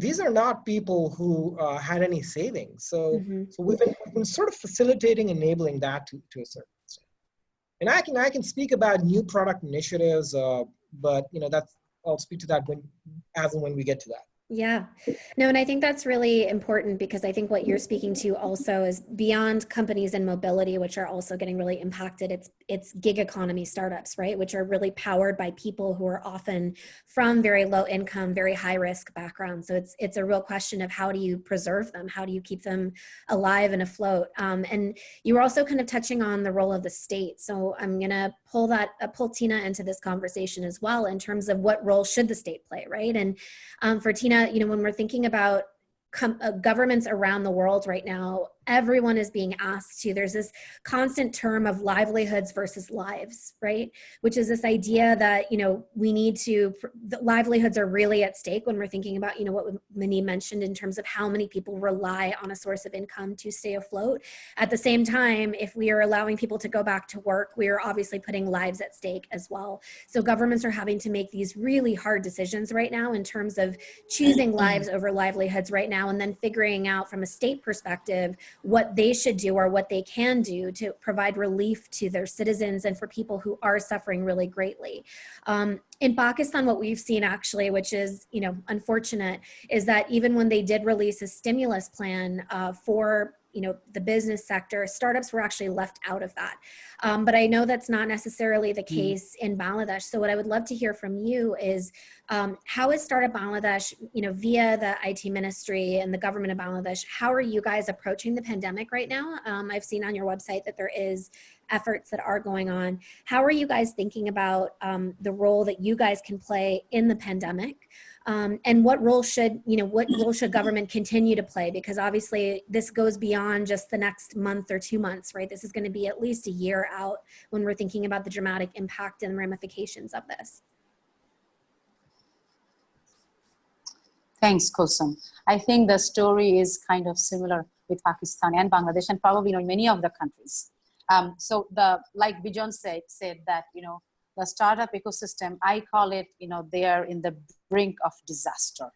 these are not people who had any savings. So we've been sort of facilitating, enabling that to a certain extent. And I can speak about new product initiatives, but I'll speak to that as and when we get to that. Yeah, no, and I think that's really important, because I think what you're speaking to also is beyond companies in mobility, which are also getting really impacted. It's gig economy startups, right? Which are really powered by people who are often from very low income, very high risk backgrounds. So it's a real question of how do you preserve them? How do you keep them alive and afloat? And you were also kind of touching on the role of the state. So I'm going to pull Tina into this conversation as well, in terms of what role should the state play, right? And for Tina, when we're thinking about governments around the world right now, everyone is being asked to, there's this constant term of livelihoods versus lives, right? Which is this idea that, we need to, the livelihoods are really at stake when we're thinking about, what Muneeb mentioned in terms of how many people rely on a source of income to stay afloat. At the same time, if we are allowing people to go back to work, we are obviously putting lives at stake as well. So governments are having to make these really hard decisions right now in terms of choosing lives over livelihoods right now, and then figuring out from a state perspective what they should do or what they can do to provide relief to their citizens and for people who are suffering really greatly. In Pakistan, what we've seen actually, which is, unfortunate, is that even when they did release a stimulus plan for the business sector, startups were actually left out of that. But I know that's not necessarily the case in Bangladesh. So what I would love to hear from you is how is Startup Bangladesh, via the IT ministry and the government of Bangladesh, how are you guys approaching the pandemic right now? I've seen on your website that there is efforts that are going on. How are you guys thinking about the role that you guys can play in the pandemic? And what role should government continue to play? Because obviously this goes beyond just the next month or 2 months, right? This is going to be at least a year out when we're thinking about the dramatic impact and ramifications of this. Thanks, Kalsoom. I think the story is kind of similar with Pakistan and Bangladesh, and probably many of the countries. Like Bijon said that the startup ecosystem, I call it, they are in the brink of disaster.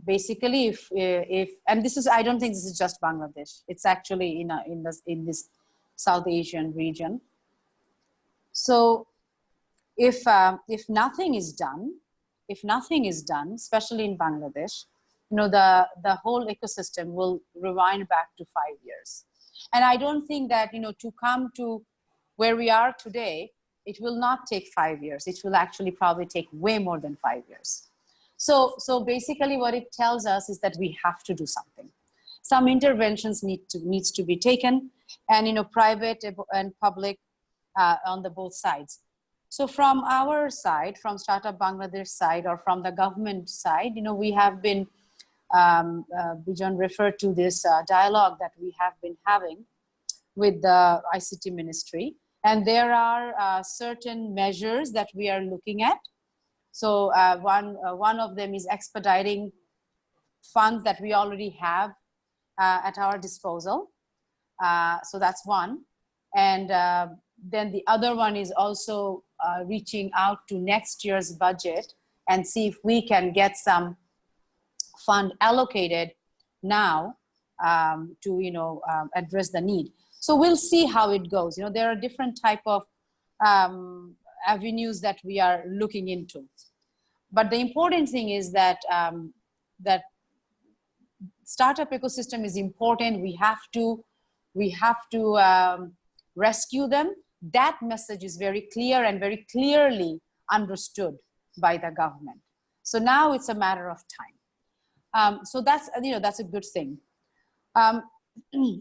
Basically, and this is, I don't think this is just Bangladesh. It's actually in this South Asian region. So if nothing is done, especially in Bangladesh, the whole ecosystem will rewind back to 5 years. And I don't think that, to come to where we are today, it will not take 5 years. It will actually probably take way more than 5 years. So basically what it tells us is that we have to do something. Some interventions needs to be taken, and private and public on the both sides. So from our side, from Startup Bangladesh side, or from the government side, we have been, Bijon referred to this dialogue that we have been having with the ICT ministry. And there are certain measures that we are looking at. So one of them is expediting funds that we already have at our disposal. So that's one. And then the other one is also reaching out to next year's budget and see if we can get some fund allocated now to address the need. So we'll see how it goes. There are different type of avenues that we are looking into. But the important thing is that that startup ecosystem is important. We have to rescue them. That message is very clear and very clearly understood by the government. So now it's a matter of time. So that's that's a good thing.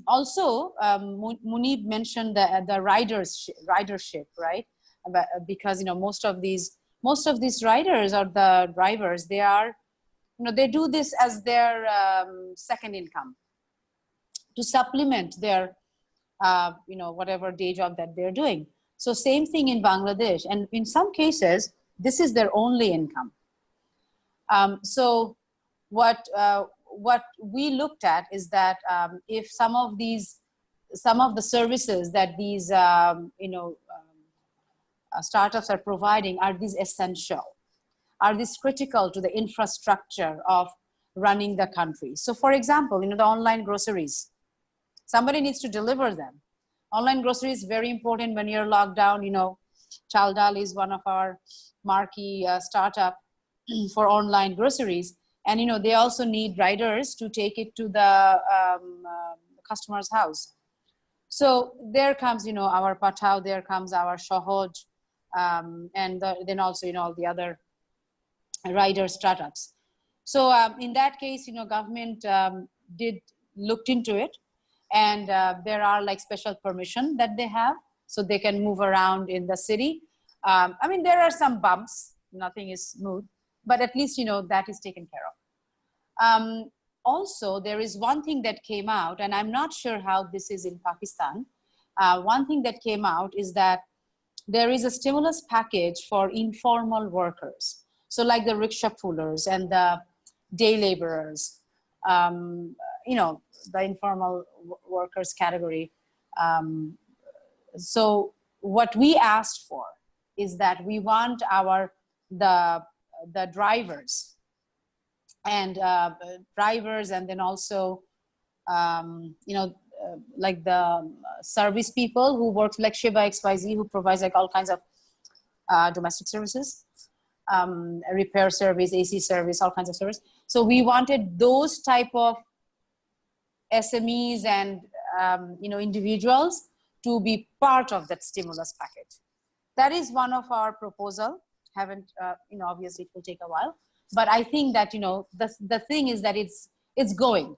Also, Muneeb mentioned the ridership, right? Because most of these riders or the drivers, they are they do this as their second income to supplement their whatever day job that they're doing. So same thing in Bangladesh, and in some cases this is their only income. So what we looked at is that if some of the services that these startups are providing, are these essential? Are these critical to the infrastructure of running the country? So for example, the online groceries, somebody needs to deliver them. Online groceries is very important when you're locked down. Chaldal is one of our marquee startup for online groceries. And they also need riders to take it to the customer's house. So there comes our Patao, there comes our Shohoj, and then also all the other rider startups. So in that case, government looked into it, and there are like special permission that they have, so they can move around in the city. I mean, there are some bumps, nothing is smooth, but at least that is taken care of. Also, there is one thing that came out, and I'm not sure how this is in Pakistan. One thing that came out is that there is a stimulus package for informal workers. So like the rickshaw pullers and the day laborers, the informal workers category. So what we asked for is that we want the drivers and then also like the service people who work like Shiba XYZ, who provides like all kinds of domestic services, repair service, AC service, all kinds of service. So we wanted those type of SMEs and individuals to be part of that stimulus package. That is one of our proposal. Haven't obviously it will take a while, but I think that the thing is that it's going.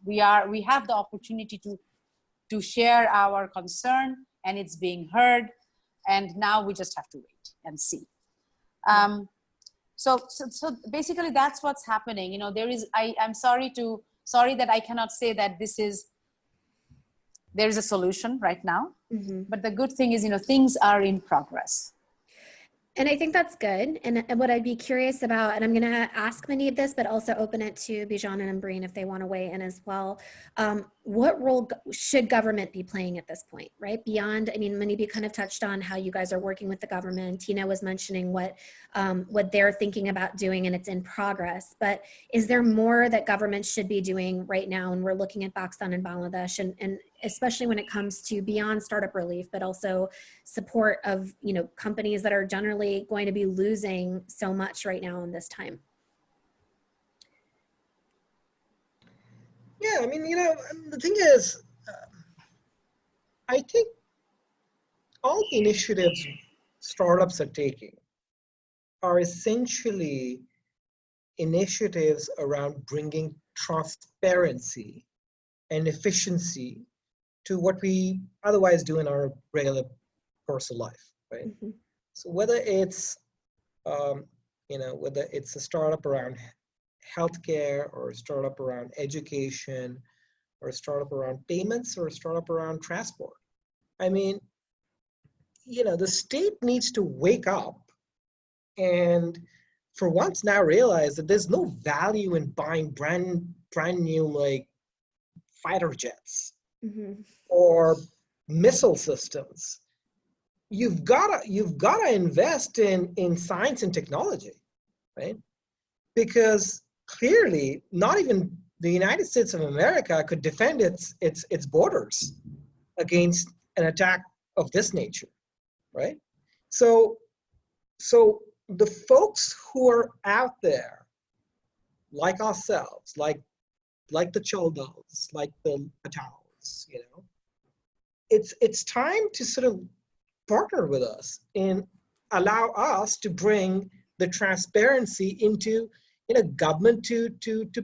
We have the opportunity to share our concern, and it's being heard, and now we just have to wait and see. So basically that's what's happening. I'm sorry that I cannot say that there is a solution right now, but the good thing is, things are in progress. And I think that's good. And what I'd be curious about, and I'm going to ask Muneeb this, but also open it to Bijon and Ambareen if they want to weigh in as well. What role should government be playing at this point, right? Beyond, Muneeb, you kind of touched on how you guys are working with the government. Tina was mentioning what they're thinking about doing, and it's in progress. But is there more that government should be doing right now? And we're looking at Pakistan and Bangladesh, and especially when it comes to beyond startup relief, but also support of companies that are generally going to be losing so much right now in this time. Yeah, the thing is, I think all the initiatives startups are taking are essentially initiatives around bringing transparency and efficiency to what we otherwise do in our regular course of life, right? So whether it's whether it's a startup around healthcare, or a startup around education, or a startup around payments, or a startup around transport, the state needs to wake up and for once now realize that there's no value in buying brand new like fighter jets or missile systems. You've got to invest in science and technology. right? Because clearly, not even the United States of America could defend its borders against an attack of this nature, right? So the folks who are out there, like ourselves, like the Choldals, like the Patals, you know, it's time to sort of partner with us and allow us to bring the transparency into, you know, government to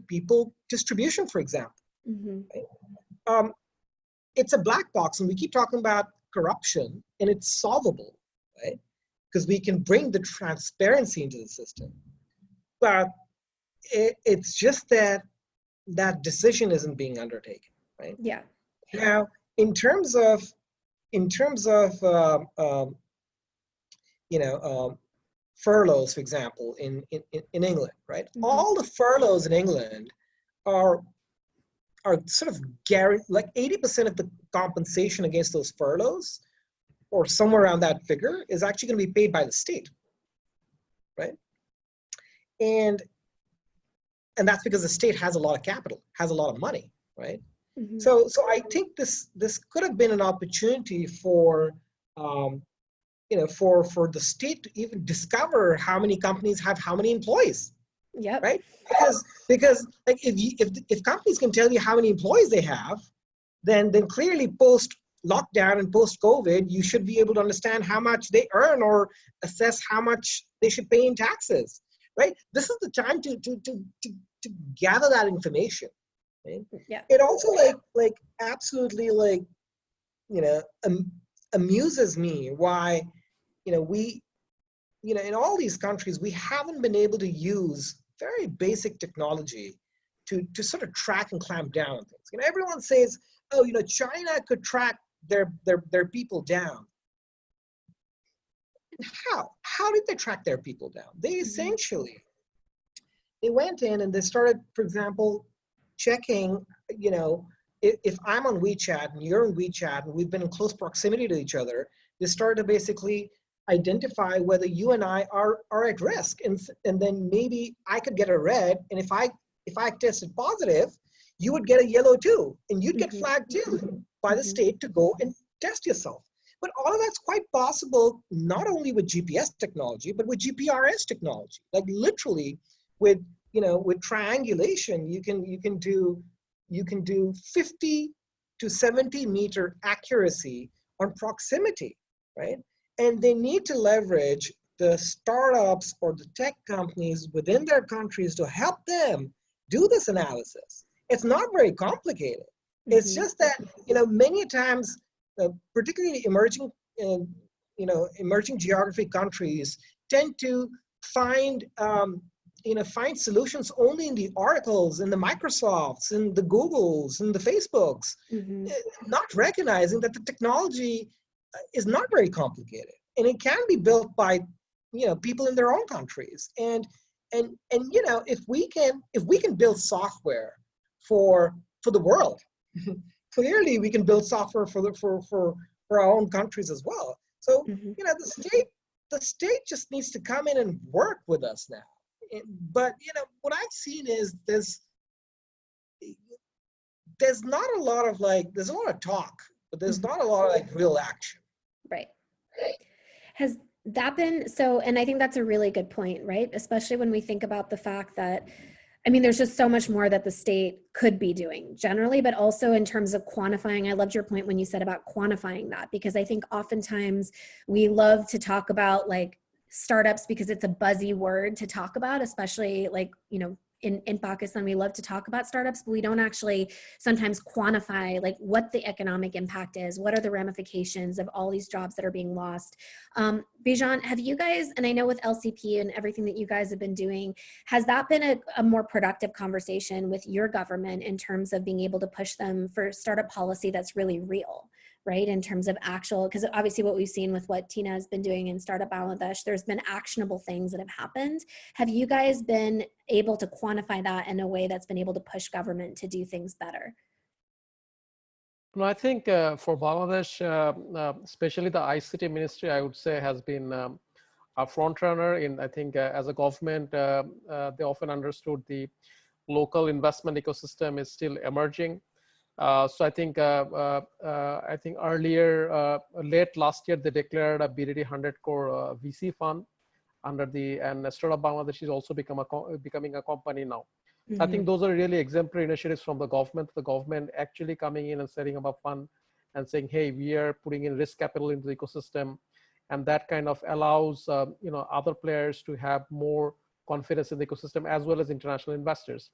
people distribution, for example. Mm-hmm. Right? It's a black box, and we keep talking about corruption, and it's solvable, right? Because we can bring the transparency into the system. But it's just that that decision isn't being undertaken, right? Yeah. Now, in terms of you know, furloughs, for example, in England, right? Mm-hmm. All the furloughs in England are sort of like 80% of the compensation against those furloughs, or somewhere around that figure, is actually going to be paid by the state, right? And that's because the state has a lot of capital, has a lot of money, right? Mm-hmm. So I think this could have been an opportunity for you know, for the state to even discover how many companies have how many employees. Yep. Right? Because like if companies can tell you how many employees they have, then clearly post lockdown and post COVID, you should be able to understand how much they earn or assess how much they should pay in taxes. Right? This is the time to gather that information. Right? Yeah. It also like absolutely like, you know, amuses me why, you know, we, you know, in all these countries, we haven't been able to use very basic technology to sort of track and clamp down on things. You know, everyone says, oh, you know, China could track their people down. How did they track their people down? They essentially, they went in and they started, for example, checking, you know, if I'm on WeChat and you're on WeChat and we've been in close proximity to each other, they started to basically identify whether you and I are at risk, and then maybe I could get a red, and if I tested positive, you would get a yellow too, and you'd get flagged too by the state to go and test yourself. But all of that's quite possible not only with GPS technology, but with GPRS technology. Like literally, with, you know, with triangulation, you can do 50 to 70 meter accuracy on proximity, right? And they need to leverage the startups or the tech companies within their countries to help them do this analysis. It's not very complicated. It's just that, you know, many times, particularly emerging geography countries tend to find, you know, find solutions only in the Oracles, in the Microsofts, in the Googles, in the Facebooks, not recognizing that the technology is not very complicated, and it can be built by, you know, people in their own countries. And you know, if we can build software for the world, clearly we can build software for our own countries as well. So you know, the state just needs to come in and work with us now. But you know, what I've seen is there's not a lot of there's a lot of talk, but there's not a lot of like real action. Right. Has that been so? And I think that's a really good point, right? Especially when we think about the fact that, I mean, there's just so much more that the state could be doing generally, but also in terms of quantifying. I loved your point when you said about quantifying that, because I think oftentimes we love to talk about like startups because it's a buzzy word to talk about, especially like, you know, in Pakistan, we love to talk about startups, but we don't actually sometimes quantify like what the economic impact is, what are the ramifications of all these jobs that are being lost. Bijon, have you guys, and I know with LCP and everything that you guys have been doing, has that been a more productive conversation with your government in terms of being able to push them for startup policy that's really real? Right, in terms of actual, because obviously what we've seen with what Tina has been doing in Startup Bangladesh, there's been actionable things that have happened. Have you guys been able to quantify that in a way that's been able to push government to do things better? No, I think for Bangladesh, especially the ICT ministry, I would say has been a front runner in, I think, as a government, they often understood the local investment ecosystem is still emerging. So I think earlier, late last year, they declared a BDD 100 crore VC fund under the, and Startup Bangladesh is also becoming a company now. So I think those are really exemplary initiatives from the government actually coming in and setting up a fund and saying, hey, we are putting in risk capital into the ecosystem. And that kind of allows other players to have more confidence in the ecosystem as well as international investors.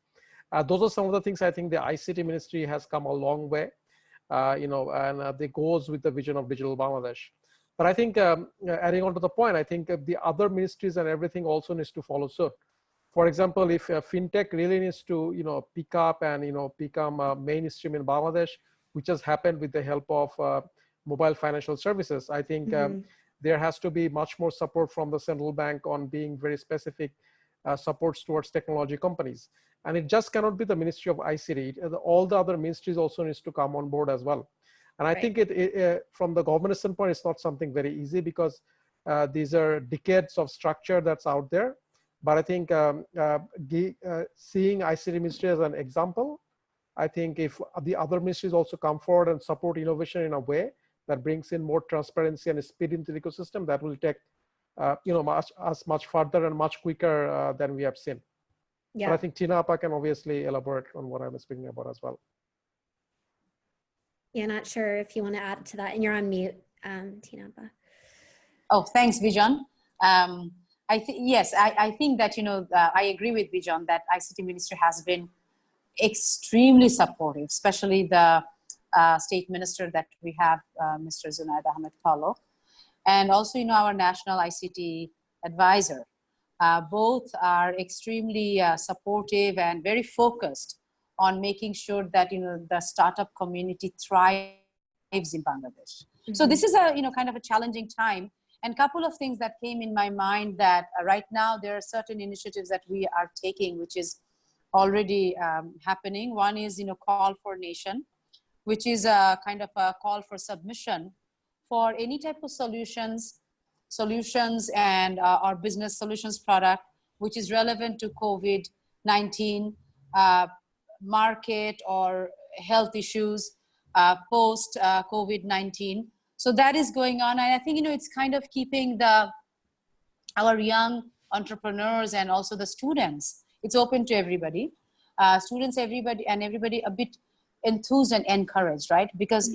Those are some of the things I think the ICT ministry has come a long way, and they goes with the vision of Digital Bangladesh. But I think adding on to the point, I think the other ministries and everything also needs to follow suit. For example, if fintech really needs to pick up and become mainstream in Bangladesh, which has happened with the help of mobile financial services, I think there has to be much more support from the central bank on being very specific supports towards technology companies. And it just cannot be the Ministry of ICT. All the other ministries also needs to come on board as well. And I think from the government standpoint, it's not something very easy because these are decades of structure that's out there. But I think seeing ICT ministry as an example, I think if the other ministries also come forward and support innovation in a way that brings in more transparency and speed into the ecosystem, that will take much further and much quicker than we have seen. Yeah. But I think Tina Appa can obviously elaborate on what I was speaking about as well. Yeah, not sure if you want to add to that, and you're on mute, Tina Appa. Oh, thanks, Bijon. I think that I agree with Bijon that ICT Ministry has been extremely supportive, especially the state minister that we have, Mr. Zunaid Ahmed Paulo, and also our national ICT advisor. Both are extremely supportive and very focused on making sure that the startup community thrives in Bangladesh. So this is a kind of a challenging time, and a couple of things that came in my mind that right now there are certain initiatives that we are taking, which is already happening. One is Call for Nation, which is a kind of a call for submission for any type of solutions and our business solutions product, which is relevant to COVID-19 market or health issues post COVID-19. So that is going on, and I think it's kind of keeping our young entrepreneurs and also the students. It's open to everybody, students, everybody a bit enthused and encouraged, right? Because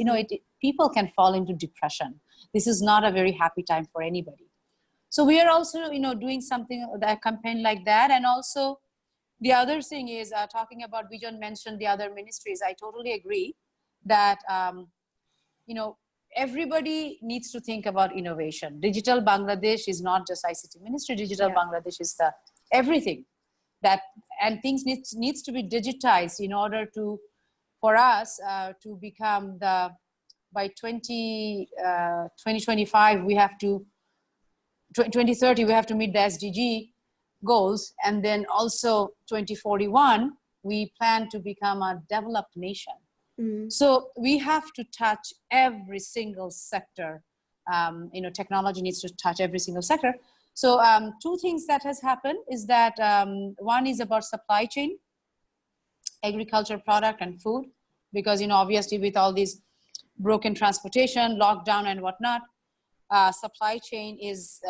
people can fall into depression. This is not a very happy time for anybody. So we are also doing something, a campaign like that. And also the other thing is talking about, Bijon mentioned the other ministries. I totally agree that everybody needs to think about innovation. Digital Bangladesh is not just ICT ministry. Digital Bangladesh is the everything and things needs to be digitized in order for us to become by 2025, we have to, 2030, we have to meet the SDG goals. And then also 2041, we plan to become a developed nation. So we have to touch every single sector. Technology needs to touch every single sector. So two things that has happened is that one is about supply chain, agriculture product and food, because obviously with all these broken transportation, lockdown and whatnot, supply chain is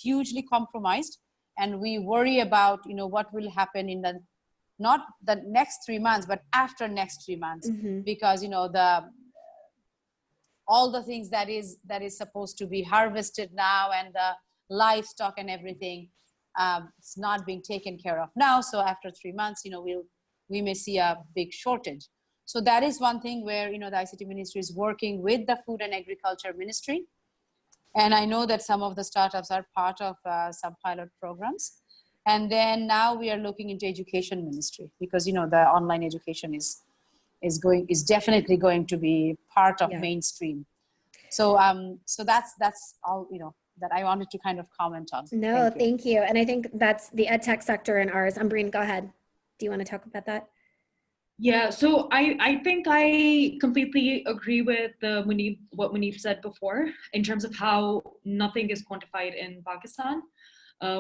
hugely compromised, and we worry about what will happen in not the next 3 months, but after next 3 months, because all the things that is supposed to be harvested now and the livestock and everything, it's not being taken care of now. So after 3 months, we may see a big shortage. So that is one thing where the ICT ministry is working with the Food and Agriculture Ministry, and I know that some of the startups are part of some pilot programs. And then now we are looking into Education Ministry, because the online education is definitely going to be part of mainstream. So so that's all that I wanted to kind of comment on. No, thank you. And I think that's the ed tech sector in ours. Ambareen, go ahead. Do you want to talk about that? Yeah, so I think I completely agree with what Muneeb said before in terms of how nothing is quantified in Pakistan,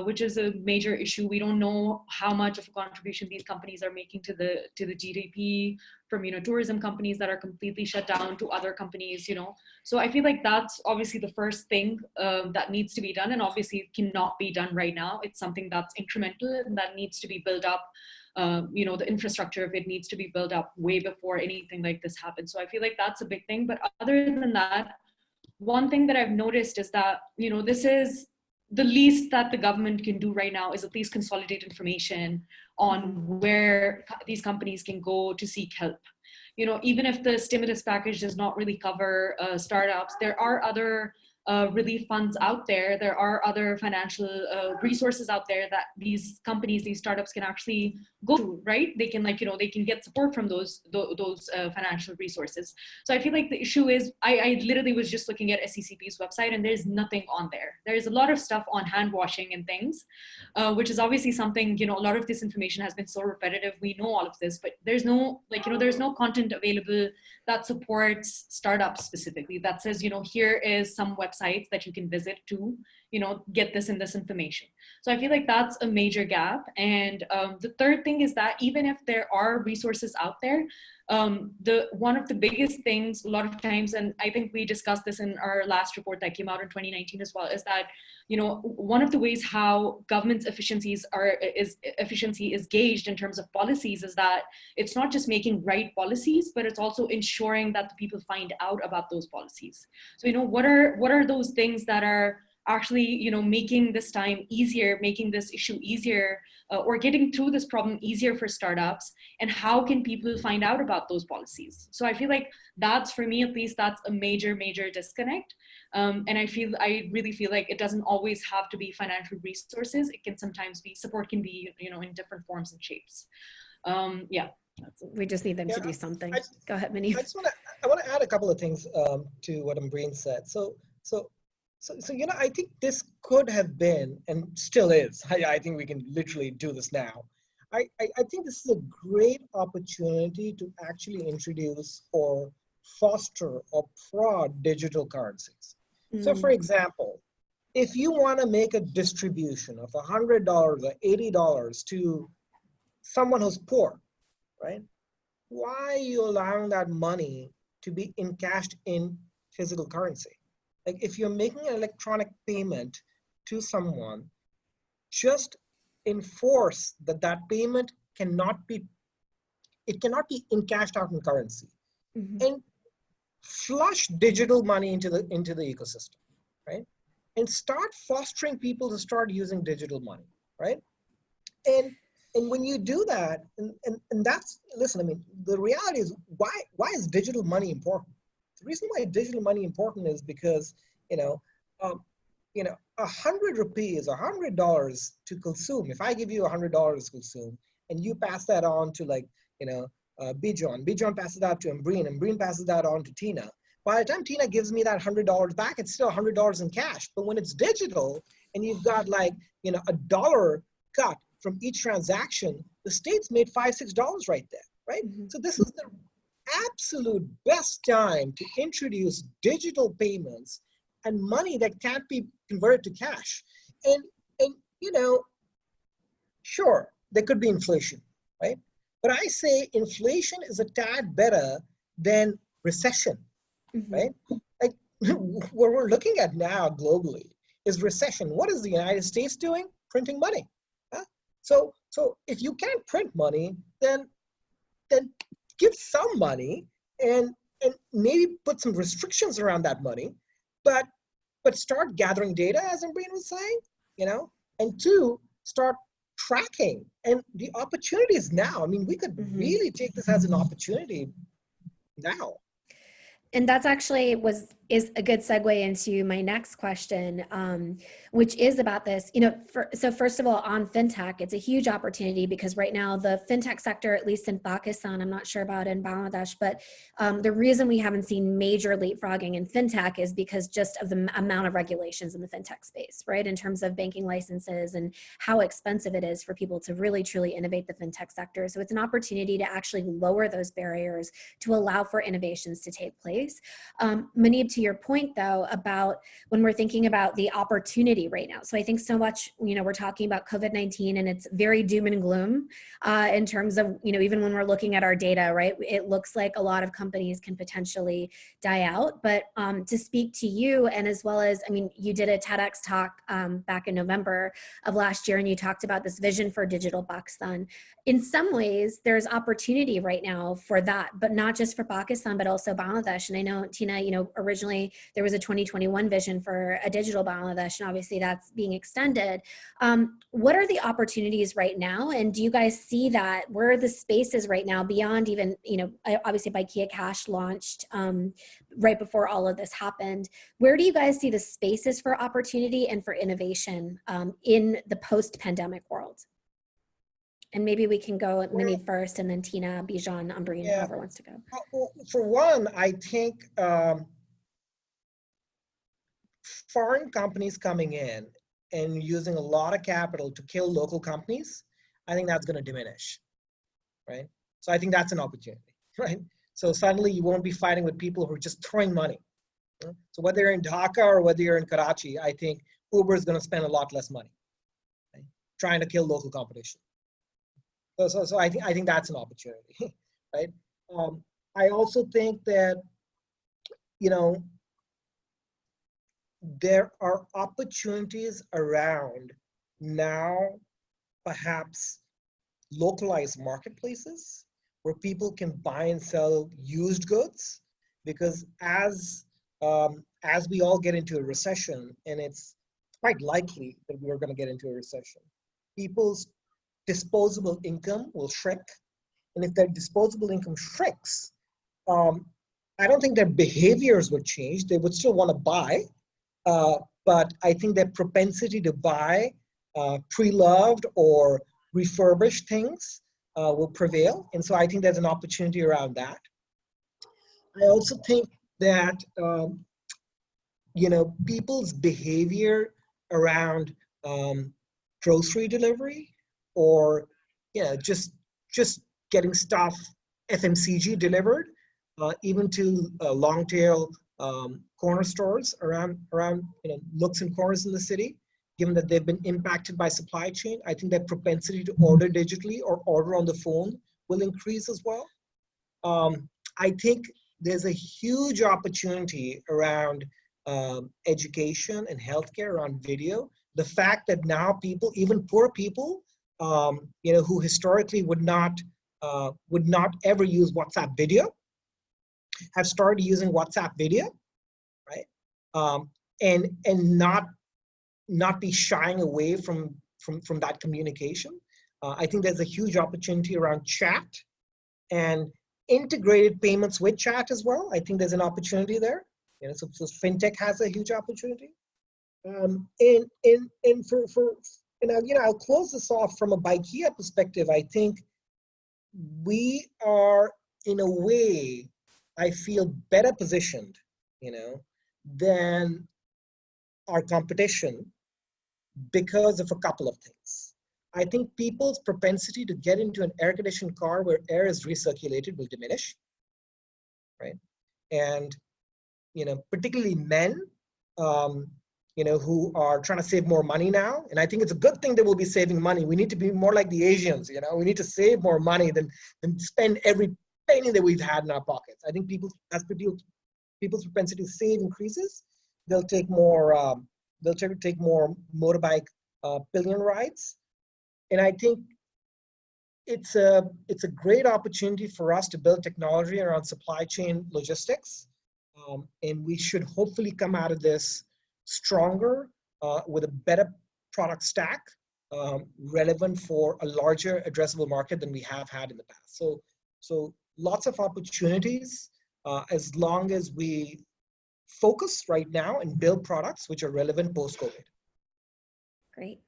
which is a major issue. We don't know how much of a contribution these companies are making to the GDP from tourism companies that are completely shut down to other companies. So I feel like that's obviously the first thing that needs to be done, and obviously it cannot be done right now. It's something that's incremental and that needs to be built up. The infrastructure of it needs to be built up way before anything like this happens. So I feel like that's a big thing. But other than that, one thing that I've noticed is that, this is the least that the government can do right now is at least consolidate information on where these companies can go to seek help. Even if the stimulus package does not really cover startups, there are other relief funds out there. There are other financial resources out there that these companies, these startups can actually go to, right? They can they can get support from those financial resources. So I feel like the issue is, I literally was just looking at SECP's website and there's nothing on there. There's a lot of stuff on hand washing and things, which is obviously something, a lot of this information has been so repetitive. We know all of this, but there's no, there's no content available that supports startups specifically, that says, here is some websites that you can visit to, get this and this information. So I feel like that's a major gap. And the third thing is that even if there are resources out there, one of the biggest things a lot of times, and I think we discussed this in our last report that came out in 2019 as well, is that, one of the ways how government's efficiency is gauged in terms of policies is that it's not just making right policies, but it's also ensuring that the people find out about those policies. So, what are those things that are actually, making this time easier, making this issue easier, or getting through this problem easier for startups, and how can people find out about those policies? So I feel like that's, for me at least, that's a major disconnect. And I really feel like it doesn't always have to be financial resources. It can sometimes be, support can be, in different forms and shapes. Yeah. We just need them to do something. Go ahead, Muneeb. I want to add a couple of things to what Ambareen said. So, I think this could have been, and still is, I think we can literally do this now. I think this is a great opportunity to actually introduce or foster or prod digital currencies. So for example, if you want to make a distribution of $100 or $80 to someone who's poor, right? Why are you allowing that money to be encashed in physical currency? Like, if you're making an electronic payment to someone, just enforce that payment cannot be encashed out in currency, and flush digital money into the ecosystem, right? And start fostering people to start using digital money, right? And when you do that, and that's, listen, I mean, the reality is, why is digital money important? The reason why digital money important is because, 100 rupees, $100 to Kalsoom, if I give you $100 Kalsoom, and you pass that on to Bijon passes that to Ambareen passes that on to Tina. By the time Tina gives me that $100 back, it's still $100 in cash. But when it's digital and you've got a dollar cut from each transaction, the state's made $5, $6 right there, right? So this is the absolute best time to introduce digital payments and money that can't be converted to cash. And sure, there could be inflation, right? But I say inflation is a tad better than recession, right? Like, what we're looking at now globally is recession. What is the United States doing? Printing money. Huh? So if you can't print money, then give some money and maybe put some restrictions around that money, but start gathering data, as Ambareen was saying, and two, start tracking. And the opportunity is now. I mean, we could really take this as an opportunity now. And that's actually was is a good segue into my next question, which is about this. You know, so first of all, on fintech, it's a huge opportunity because right now the fintech sector, at least in Pakistan, I'm not sure about in Bangladesh, but the reason we haven't seen major leapfrogging in fintech is because just of the amount of regulations in the fintech space, right? In terms of banking licenses and how expensive it is for people to really truly innovate the fintech sector. So it's an opportunity to actually lower those barriers to allow for innovations to take place. Muneeb, to your point though, about when we're thinking about the opportunity right now. So I think so much, you know, we're talking about COVID-19 and it's very doom and gloom in terms of, you know, even when we're looking at our data, right? It looks like a lot of companies can potentially die out, but to speak to you and as well as, I mean, you did a TEDx talk back in November of last year and you talked about this vision for digital Pakistan. In some ways, there's opportunity right now for that, but not just for Pakistan, but also Bangladesh. And I know, Tina, you know, originally there was a 2021 vision for a digital Bangladesh, and obviously that's being extended. What are the opportunities right now? And do you guys see that? Where are the spaces right now beyond even, you know, obviously BYKEA Cash launched right before all of this happened. Where do you guys see the spaces for opportunity and for innovation in the post-pandemic world? And maybe we can go Muneeb first and then Tina, Bijon, Ambareen, whoever wants to go. Well, for one, I think foreign companies coming in and using a lot of capital to kill local companies, I think that's going to diminish, right? So I think that's an opportunity, right? So suddenly you won't be fighting with people who are just throwing money. Right? So whether you're in Dhaka or whether you're in Karachi, I think Uber is going to spend a lot less money, right? Trying to kill local competition. So I think that's an opportunity, right? I also think that, you know, there are opportunities around now, perhaps localized marketplaces where people can buy and sell used goods, because as we all get into a recession, and it's quite likely that we're going to get into a recession, people's disposable income will shrink. And if their disposable income shrinks, I don't think their behaviors would change. They would still want to buy, but I think their propensity to buy pre-loved or refurbished things will prevail. And so I think there's an opportunity around that. I also think that, you know, people's behavior around grocery delivery, or just getting stuff FMCG delivered, even to long tail corner stores around nooks and corners in the city, given that they've been impacted by supply chain. I think that propensity to order digitally or order on the phone will increase as well. I think there's a huge opportunity around education and healthcare around video. The fact that now people, even poor people, you know, who historically would not ever use WhatsApp video, have started using WhatsApp video, right? And not be shying away from that communication. I think there's a huge opportunity around chat and integrated payments with chat as well. I think there's an opportunity there. You know, so fintech has a huge opportunity. And I'll close this off from a BYKEA perspective. I think we are, in a way, I feel better positioned, you know, than our competition because of a couple of things. I think people's propensity to get into an air-conditioned car where air is recirculated will diminish, right? And, you know, particularly men, you know, who are trying to save more money now. And I think it's a good thing that we'll be saving money. We need to be more like the Asians, you know, we need to save more money than spend every penny that we've had in our pockets. I think as people's propensity to save increases, they'll take more motorbike pillion rides. And I think it's a great opportunity for us to build technology around supply chain logistics. And we should hopefully come out of this stronger with a better product stack relevant for a larger addressable market than we have had in the past. So lots of opportunities as long as we focus right now and build products which are relevant post-COVID. Great.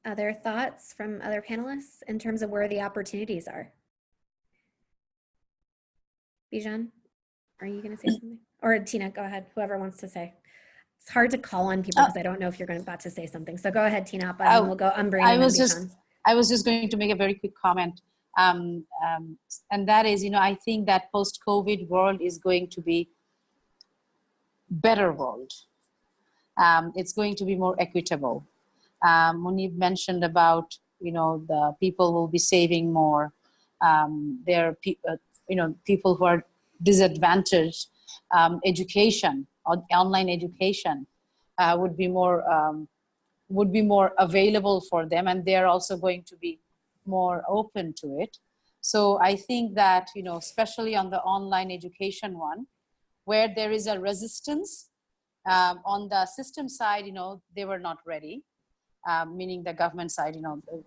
Other thoughts from other panelists in terms of where the opportunities are? Bijon, are you going to say something? Or Tina, go ahead, whoever wants to say. It's hard to call on people because I don't know if you're about to say something. So go ahead, Tina, and then we'll go Ambareen and then Bijon. I was just going to make a very quick comment. And that is, I think that post-COVID world is going to be better world. It's going to be more equitable. Muneeb mentioned about, the people will be saving more. There are people who are disadvantaged. Education, online education would be more available for them, and they're also going to be more open to it. So I think that, especially on the online education one, where there is a resistance on the system side, they were not ready, meaning the government side, the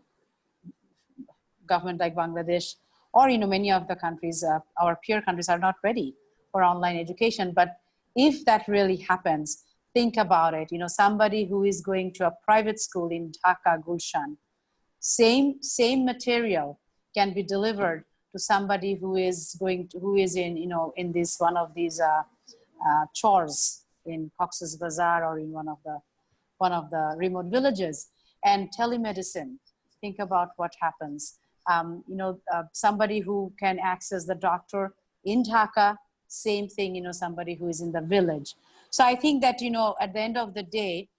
government like Bangladesh, or, many of the countries, our peer countries are not ready for online education. But if that really happens, think about it, somebody who is going to a private school in Dhaka, Gulshan, same material can be delivered to somebody who is in this one of these chores in Cox's Bazar or in one of the remote villages. And telemedicine, think about what happens. Somebody who can access the doctor in Dhaka, same thing, somebody who is in the village. So I think that, at the end of the day,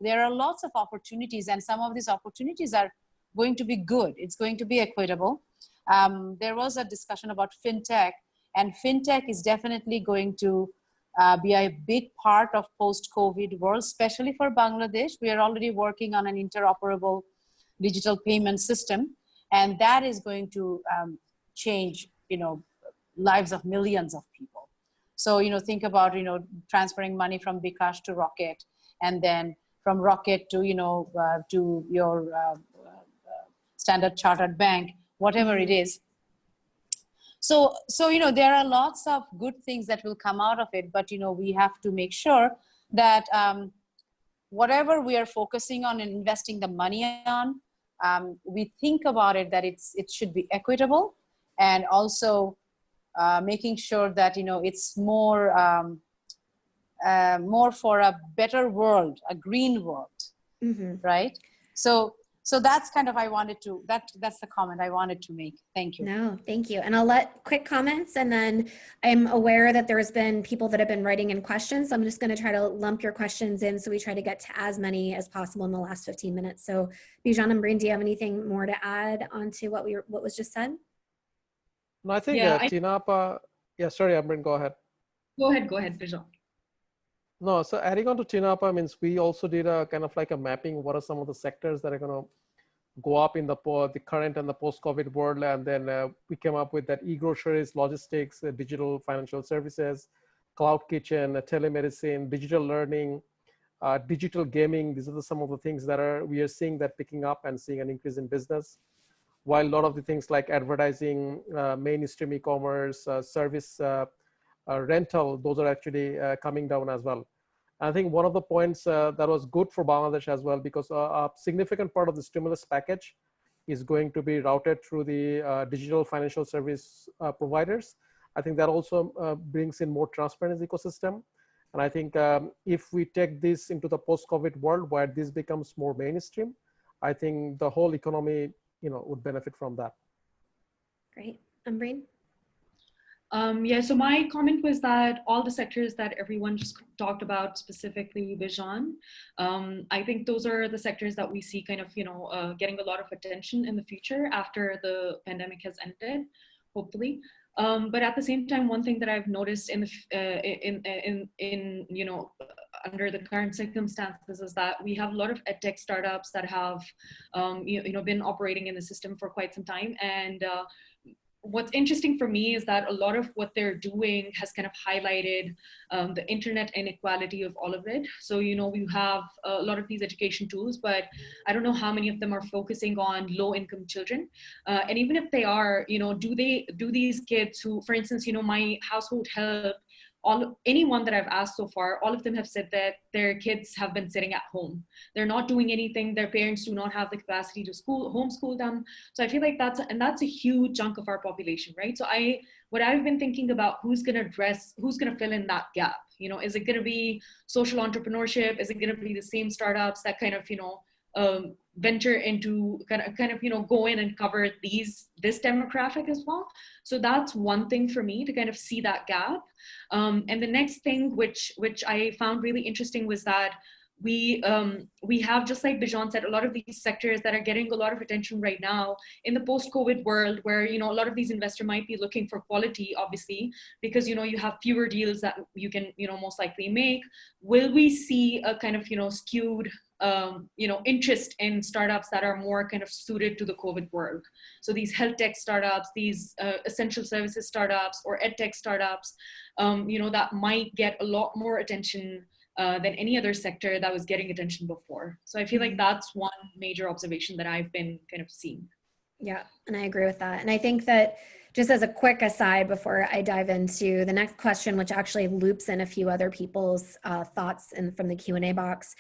there are lots of opportunities, and some of these opportunities are going to be good. It's going to be equitable. There was a discussion about fintech, and fintech is definitely going to be a big part of post-COVID world, especially for Bangladesh. We are already working on an interoperable digital payment system, and that is going to change, lives of millions of people. So, think about, transferring money from Bikash to Rocket, and then from Rocket to, to your Standard Chartered Bank, whatever it is. So, there are lots of good things that will come out of it, but, we have to make sure that whatever we are focusing on and investing the money on, we think about it that it should be equitable, and also making sure that, it's more for a better world, a green world, right? So that's kind of, that's the comment I wanted to make. Thank you. No, thank you. And I'll let quick comments, and then I'm aware that there's been people that have been writing in questions. So I'm just going to try to lump your questions in, so we try to get to as many as possible in the last 15 minutes. So Bijon and Ambareen, do you have anything more to add onto what was just said? No, I think Tinapa, sorry, Ambareen, go ahead. Go ahead, Bijon. No, so adding on to Tinapa means we also did a kind of like a mapping. What are some of the sectors that are going to go up in the current and the post-COVID world? And then we came up with that e-groceries, logistics, digital financial services, cloud kitchen, telemedicine, digital learning, digital gaming. These are some of the things that we are seeing that picking up and seeing an increase in business. While a lot of the things like advertising, mainstream e-commerce, service, rental, those are actually coming down as well. I think one of the points that was good for Bangladesh as well, because a significant part of the stimulus package is going to be routed through the digital financial service providers. I think that also brings in more transparency ecosystem. And I think if we take this into the post-COVID world where this becomes more mainstream, I think the whole economy, would benefit from that. Great. Ambareen? So my comment was that all the sectors that everyone just talked about, specifically Bijon, I think those are the sectors that we see kind of, getting a lot of attention in the future after the pandemic has ended, hopefully. But at the same time, one thing that I've noticed in under the current circumstances is that we have a lot of edtech startups that have, been operating in the system for quite some time. And what's interesting for me is that a lot of what they're doing has kind of highlighted the internet inequality of all of it. So, we have a lot of these education tools, but I don't know how many of them are focusing on low-income children. And even if they are, do these kids who, for instance, my household help anyone that I've asked so far, all of them have said that their kids have been sitting at home. They're not doing anything. Their parents do not have the capacity to homeschool them. So I feel like that's a huge chunk of our population, right? So what I've been thinking about, who's going to fill in that gap? You know, is it going to be social entrepreneurship? Is it going to be the same startups that kind of, venture into kind of, go in and cover this demographic as well? So that's one thing for me to kind of see that gap. And the next thing, which I found really interesting, was that we have, just like Bijon said, a lot of these sectors that are getting a lot of attention right now in the post-COVID world, where, a lot of these investors might be looking for quality, obviously, because, you have fewer deals that you can, most likely make. Will we see a kind of, skewed interest in startups that are more kind of suited to the COVID world? So these health tech startups, these essential services startups, or ed tech startups, that might get a lot more attention than any other sector that was getting attention before. So I feel like that's one major observation that I've been kind of seeing. Yeah, and I agree with that. And I think that, just as a quick aside before I dive into the next question, which actually loops in a few other people's thoughts from the Q&A box,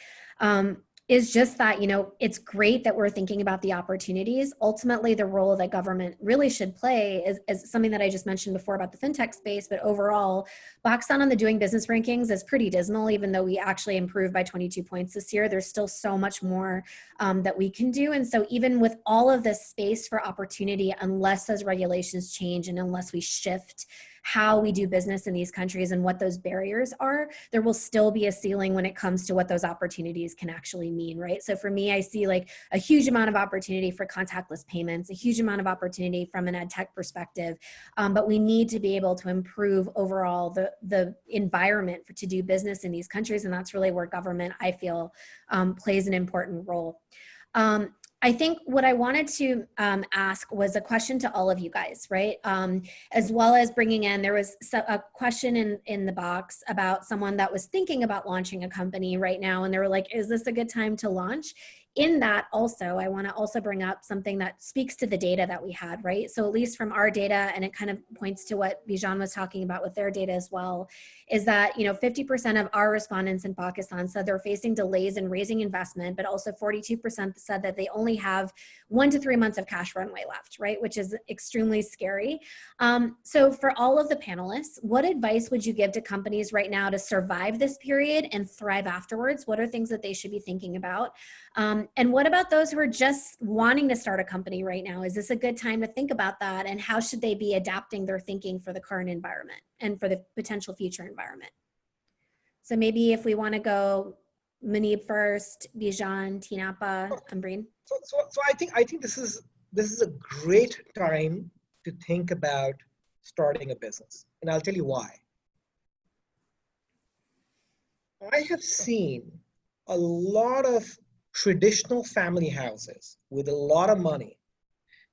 is just that, it's great that we're thinking about the opportunities. Ultimately, the role that government really should play is something that I just mentioned before about the fintech space, but overall, Pakistan on the doing business rankings is pretty dismal. Even though we actually improved by 22 points this year, there's still so much more that we can do. And so even with all of this space for opportunity, unless those regulations change and unless we shift how we do business in these countries and what those barriers are, there will still be a ceiling when it comes to what those opportunities can actually mean, right? So for me, I see like a huge amount of opportunity for contactless payments, a huge amount of opportunity from an ed tech perspective, but we need to be able to improve overall the environment to do business in these countries, and that's really where government, I feel, plays an important role. I think what I wanted to ask was a question to all of you guys, right? As well as bringing in, there was a question in the box about someone that was thinking about launching a company right now, and they were like, is this a good time to launch? In that also, I want to also bring up something that speaks to the data that we had, right? So at least from our data, and it kind of points to what Bijon was talking about with their data as well, is that 50% of our respondents in Pakistan said they're facing delays in raising investment, but also 42% said that they only have 1 to 3 months of cash runway left, right? Which is extremely scary. So for all of the panelists, what advice would you give to companies right now to survive this period and thrive afterwards? What are things that they should be thinking about? And what about those who are just wanting to start a company right now? Is this a good time to think about that? And how should they be adapting their thinking for the current environment and for the potential future environment? So maybe if we want to go Muneeb first, Bijon, Tinapa, Ambareen. So I think this is a great time to think about starting a business, and I'll tell you why. I have seen a lot of traditional family houses with a lot of money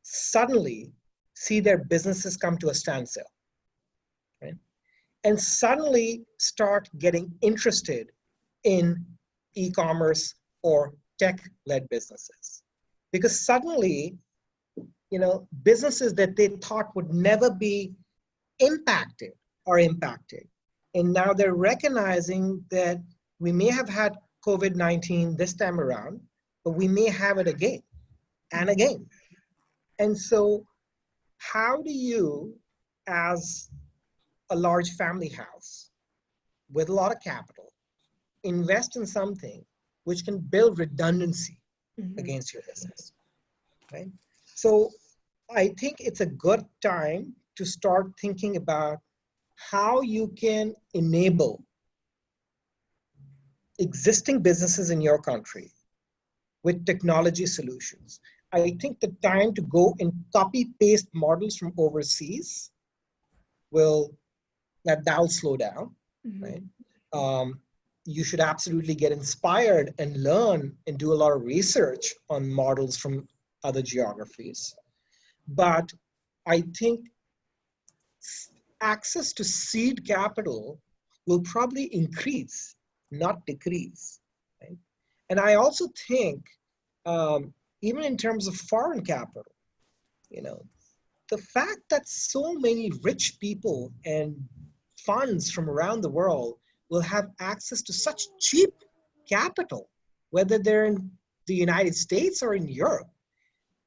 suddenly see their businesses come to a standstill, right? And suddenly start getting interested in e-commerce or tech-led businesses. Because suddenly, businesses that they thought would never be impacted are impacted. And now they're recognizing that we may have had COVID-19 this time around, but we may have it again and again. And so how do you, as a large family house with a lot of capital, invest in something which can build redundancy against your business, right? So I think it's a good time to start thinking about how you can enable existing businesses in your country with technology solutions. I think the time to go and copy paste models from overseas that'll slow down, right? You should absolutely get inspired and learn and do a lot of research on models from other geographies. But I think access to seed capital will probably increase, not decrease, right? And I also think, even in terms of foreign capital, the fact that so many rich people and funds from around the world will have access to such cheap capital, whether they're in the United States or in Europe.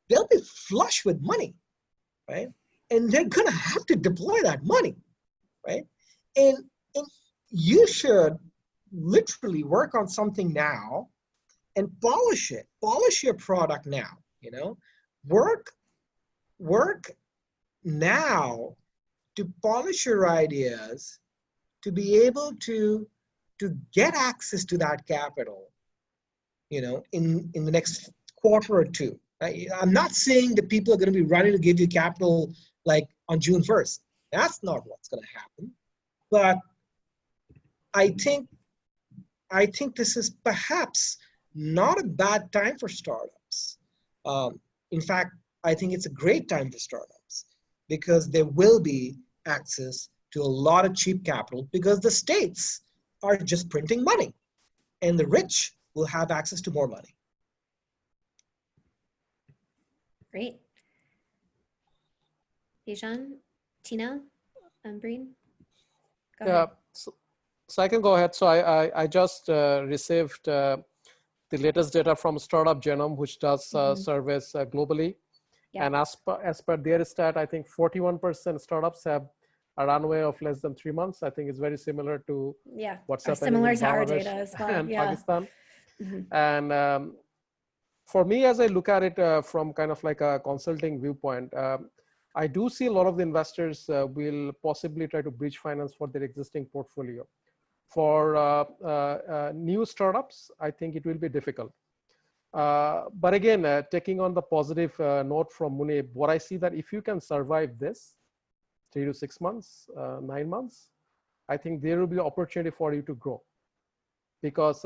They'll be flush with money, right? And they're gonna have to deploy that money, right? And you should literally work on something now and polish it, polish your product now, you know? Work now to polish your ideas, to be able to get access to that capital, you know, in the next quarter or two. I'm not saying that people are going to be running to give you capital like on June 1st. That's not what's going to happen. But I think this is perhaps not a bad time for startups. In fact, I think it's a great time for startups because there will be access to a lot of cheap capital because the states are just printing money and the rich will have access to more money. Great. Bijon, Tina, Ambareen? Go Yeah, ahead. so I can go ahead. So I just received the latest data from Startup Genome, which does surveys globally. Yeah. And as per their stat, I think 41% startups have a runway of less than 3 months. I think it's very similar to what's happening similar in to our Bangladesh data as well. and Pakistan. Mhm. And for me, as I look at it from kind of like a consulting viewpoint, I do see a lot of the investors will possibly try to bridge finance for their existing portfolio. For new startups, I think it will be difficult. But again, taking on the positive note from Muneeb, what I see that if you can survive this 3 to 6 months, 9 months, I think there will be opportunity for you to grow. Because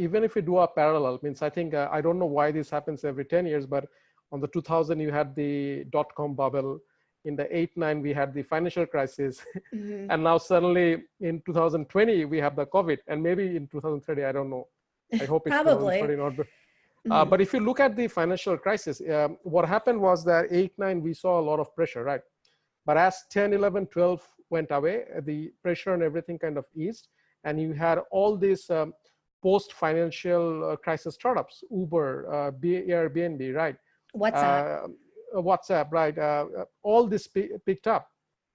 even if you do a parallel, means I think, I don't know why this happens every 10 years, but on the 2000, you had the dot-com bubble. In the 8-9, we had the financial crisis. And now suddenly in 2020, we have the COVID. And maybe in 2030, I don't know. I hope it's Probably. 2030 not. But if you look at the financial crisis, what happened was that 8-9, we saw a lot of pressure, right? But as 10, 11, 12 went away, the pressure and everything kind of eased. And you had all these post-financial crisis startups, Uber, Airbnb, right? WhatsApp, right? All this picked up.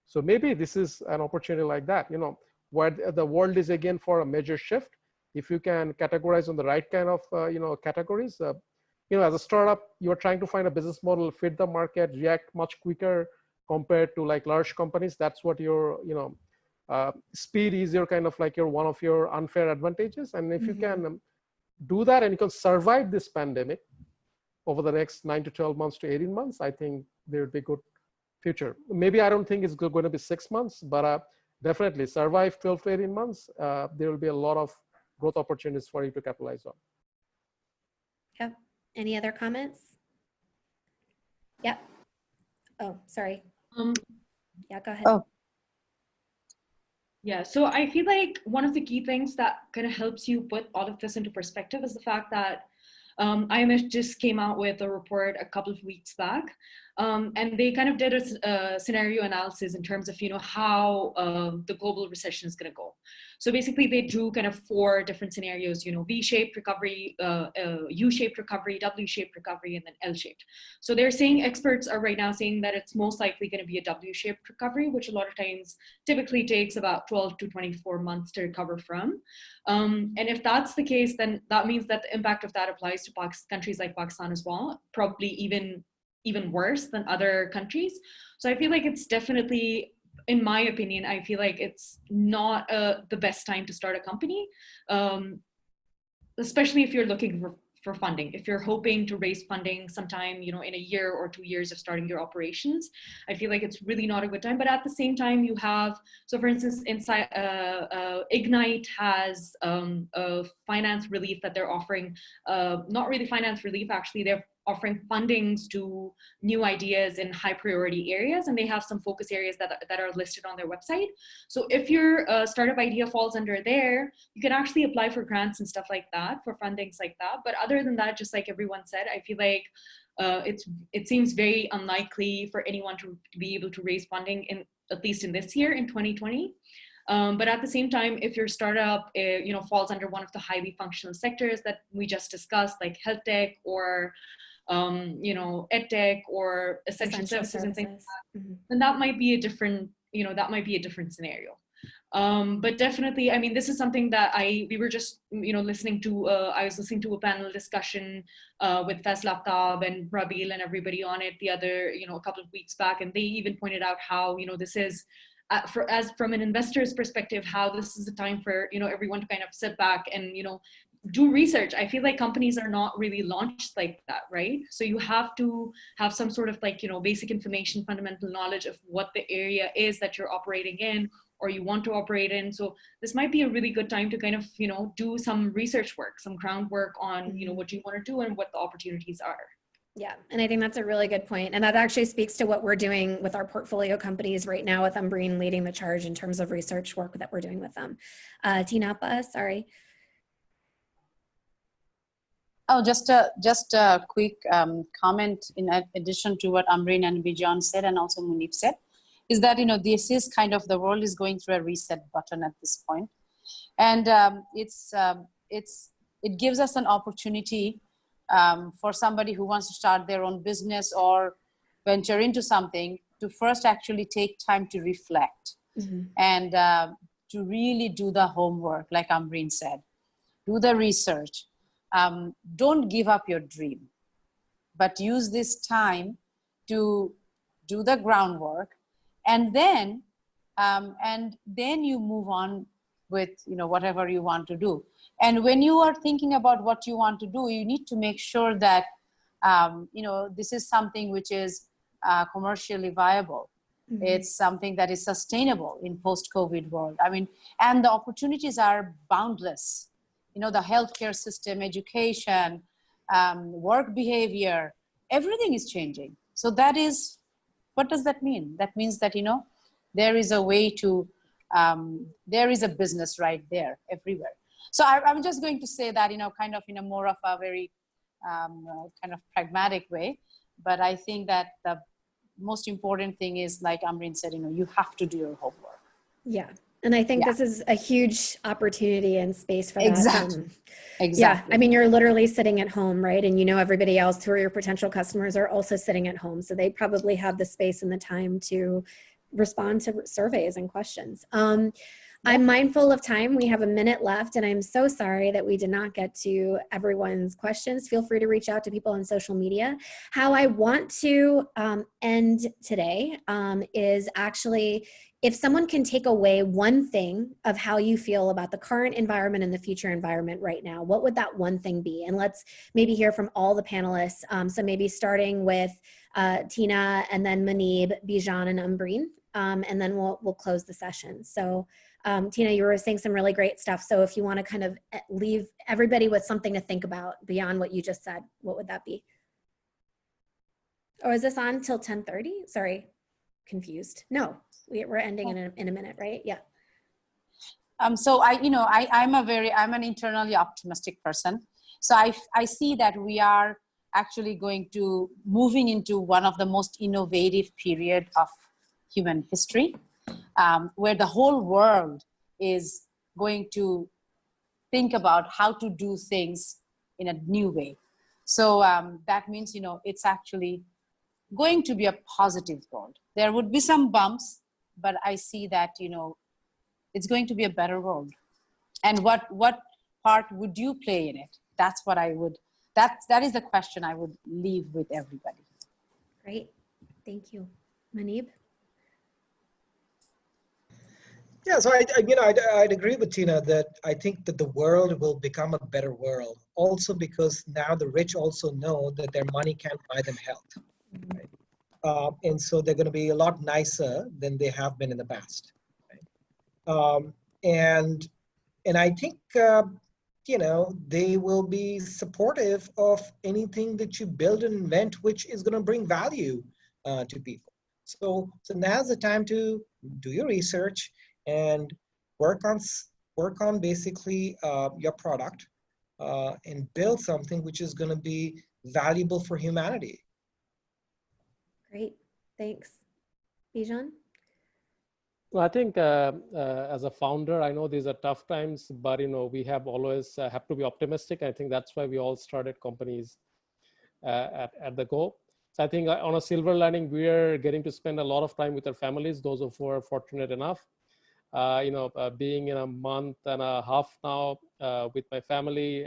So maybe this is an opportunity like that, you know, where the world is again for a major shift. If you can categorize on the right kind of, you know, categories, you know, as a startup, you're trying to find a business model, fit the market, react much quicker compared to like large companies. That's what your, you know, speed is your kind of like one of your unfair advantages. And if you can do that and you can survive this pandemic over the next 9 to 12 months to 18 months, I think there would be a good future. Maybe I don't think it's going to be 6 months, but definitely survive 12 to 18 months. There will be a lot of growth opportunities for you to capitalize on. Yep. Any other comments? Yep. Oh, sorry. Yeah, go ahead. Oh. Yeah, so I feel like one of the key things that kind of helps you put all of this into perspective is the fact that IMF just came out with a report a couple of weeks back, and they kind of did a scenario analysis in terms of, you know, how the global recession is going to go. So basically, they drew kind of 4 different scenarios, you know, V-shaped recovery, U-shaped recovery, W-shaped recovery, and then L-shaped. So they're saying, experts are right now saying that it's most likely going to be a W-shaped recovery, which a lot of times typically takes about 12 to 24 months to recover from. And if that's the case, then that means that the impact of that applies to countries like Pakistan as well, probably even worse than other countries. So I feel like it's definitely, in my opinion, I feel like it's not the best time to start a company, especially if you're looking for funding. If you're hoping to raise funding sometime, you know, in a year or 2 years of starting your operations, I feel like it's really not a good time. But at the same time, you have, so for instance, inside Ignite has a finance relief that they're offering, not really finance relief, actually, they're offering fundings to new ideas in high priority areas, and they have some focus areas that are listed on their website. So if your startup idea falls under there, you can actually apply for grants and stuff like that, for fundings like that. But other than that, just like everyone said, I feel like it seems very unlikely for anyone to be able to raise funding at least in this year, in 2020. But at the same time, if your startup falls under one of the highly functional sectors that we just discussed, like health tech or ed tech or essential services and things like that, then that might be a different scenario. But definitely, I mean, this is something that we were just, listening to, I was listening to a panel discussion with Faz Laftab and Rabil and everybody on it the other, a couple of weeks back. And they even pointed out how, this is, from an investor's perspective, how this is a time for, everyone to kind of sit back and, do research. I feel like companies are not really launched like that, right? So you have to have some sort of basic information, fundamental knowledge of what the area is that you're operating in or you want to operate in. So this might be a really good time to kind of, do some research work, some groundwork on, what you want to do and what the opportunities are. Yeah, and I think that's a really good point. And that actually speaks to what we're doing with our portfolio companies right now, with Ambareen leading the charge in terms of research work that we're doing with them. Tinapa, sorry. Oh, just a quick comment in addition to what Ambareen and Bijon said, and also Muneeb said, is that, this is kind of, the world is going through a reset button at this point. And it gives us an opportunity for somebody who wants to start their own business or venture into something to first actually take time to reflect and to really do the homework, like Ambareen said, do the research. Don't give up your dream, but use this time to do the groundwork, and then you move on with whatever you want to do. And when you are thinking about what you want to do, you need to make sure that this is something which is commercially viable. It's something that is sustainable in post-COVID world. I mean, and the opportunities are boundless. The healthcare system, education, work behavior, everything is changing. So what does that mean? That means that, there is a way to, there is a business right there everywhere. So I'm just going to say that, kind of in a more of a very kind of pragmatic way. But I think that the most important thing is, like Ambareen said, you have to do your homework. Yeah. And I think this is a huge opportunity and space for that. Exactly. Yeah, I mean, you're literally sitting at home, right? And everybody else who are your potential customers are also sitting at home. So they probably have the space and the time to respond to surveys and questions. I'm mindful of time. We have a minute left, and I'm so sorry that we did not get to everyone's questions. Feel free to reach out to people on social media. How I want to end today is actually, if someone can take away one thing of how you feel about the current environment and the future environment right now, what would that one thing be? And let's maybe hear from all the panelists. So maybe starting with Tina, and then Muneeb, Bijon, and Ambareen, and then we'll close the session. So Tina, you were saying some really great stuff. So if you want to kind of leave everybody with something to think about beyond what you just said, what would that be? Or is this on till 10:30? Sorry, confused. No, we're ending in a minute, right? Yeah. So I'm an internally optimistic person. So I see that we are actually going to moving into one of the most innovative period of human history, where the whole world is going to think about how to do things in a new way. So that means, it's actually going to be a positive world. There would be some bumps, but I see that, it's going to be a better world. And what part would you play in it? That's what that is the question I would leave with everybody. Great. Thank you. Muneeb? Yeah, so I'd agree with Tina that I think that the world will become a better world. Also because now the rich also know that their money can't buy them health. Right? And so they're going to be a lot nicer than they have been in the past. Right? And I think, they will be supportive of anything that you build and invent, which is going to bring value to people. So now's the time to do your research and work on basically your product and build something which is going to be valuable for humanity. Great, thanks. Bijon? Well, I think as a founder, I know these are tough times, but we have always have to be optimistic. I think that's why we all started companies at the go. So I think on a silver lining, we are getting to spend a lot of time with our families. Those of who are fortunate enough, being in a month and a half now with my family,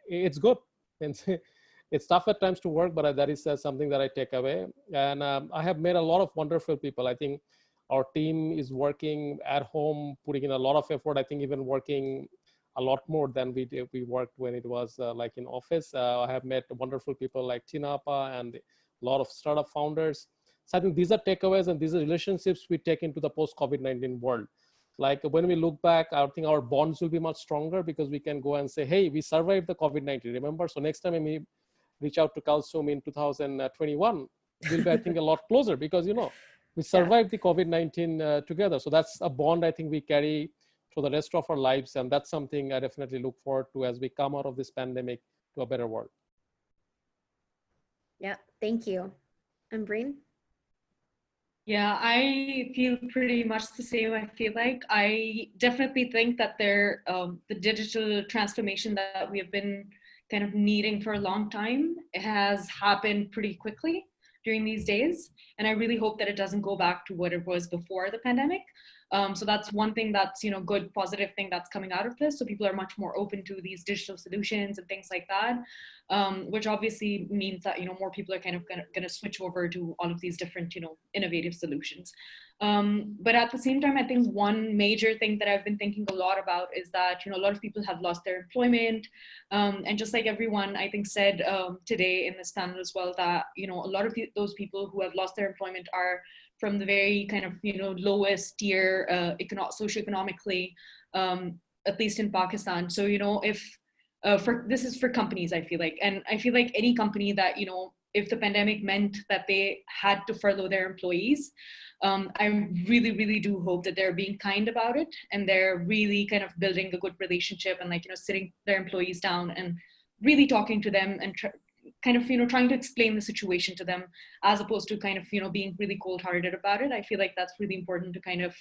it's good. And it's tough at times to work, but that is something that I take away. And I have met a lot of wonderful people. I think our team is working at home, putting in a lot of effort. I think even working a lot more than we did. We worked when it was like in office. I have met wonderful people like Tinapa and a lot of startup founders. So I think these are takeaways, and these are relationships we take into the post-COVID-19 world. Like when we look back, I think our bonds will be much stronger because we can go and say, hey, we survived the COVID-19, remember? So next time we reach out to Kalsoom in 2021, we'll be, I think, a lot closer because, we survived the COVID-19 together. So that's a bond I think we carry for the rest of our lives. And that's something I definitely look forward to as we come out of this pandemic to a better world. Yeah, thank you. Ambareen? Yeah, I feel pretty much the same. I feel like I definitely think that the digital transformation that we have been kind of needing for a long time has happened pretty quickly during these days. And I really hope that it doesn't go back to what it was before the pandemic. So that's one thing that's, good, positive thing that's coming out of this. So people are much more open to these digital solutions and things like that, which obviously means that, more people are kind of going to switch over to all of these different, innovative solutions. But at the same time, I think one major thing that I've been thinking a lot about is that, a lot of people have lost their employment. And just like everyone, I think, said today in this panel as well, that, a lot of those people who have lost their employment are from the very kind of, lowest tier socioeconomically, at least in Pakistan. So, if this is for companies, I feel like, and I feel like any company that, if the pandemic meant that they had to furlough their employees, I really, really do hope that they're being kind about it and they're really kind of building a good relationship and sitting their employees down and really talking to them and kind of, trying to explain the situation to them as opposed to kind of, being really cold-hearted about it. I feel like that's really important to kind of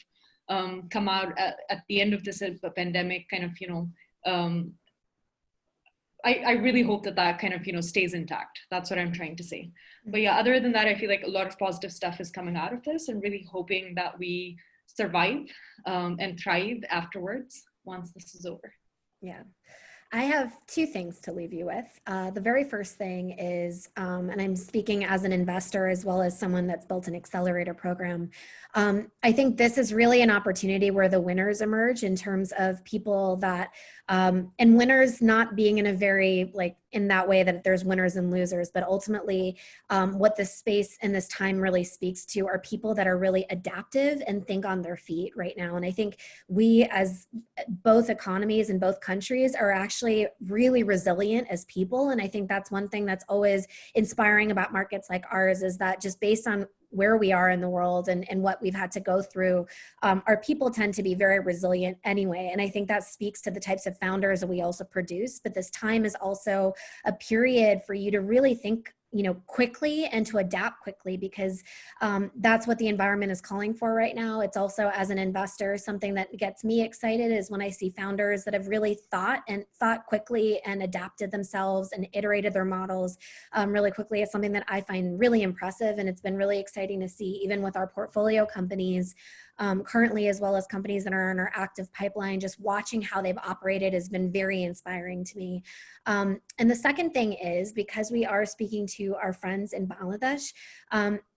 come out at the end of this pandemic, kind of, I really hope that kind of, stays intact. That's what I'm trying to say. But yeah, other than that, I feel like a lot of positive stuff is coming out of this and really hoping that we survive and thrive afterwards once this is over. Yeah. I have two things to leave you with. The very first thing is, and I'm speaking as an investor as well as someone that's built an accelerator program. I think this is really an opportunity where the winners emerge in terms of people that, and winners not being in a very in that way that there's winners and losers, but ultimately what this space and this time really speaks to are people that are really adaptive and think on their feet right now. And I think we as both economies and both countries are actually really resilient as people. And I think that's one thing that's always inspiring about markets like ours is that just based on where we are in the world and what we've had to go through, our people tend to be very resilient anyway. And I think that speaks to the types of founders that we also produce. But this time is also a period for you to really think quickly and to adapt quickly because that's what the environment is calling for right now. It's also, as an investor, something that gets me excited is when I see founders that have really thought quickly and adapted themselves and iterated their models really quickly. It's something that I find really impressive, and it's been really exciting to see even with our portfolio companies currently, as well as companies that are in our active pipeline. Just watching how they've operated has been very inspiring to me. And the second thing is, because we are speaking to our friends in Bangladesh,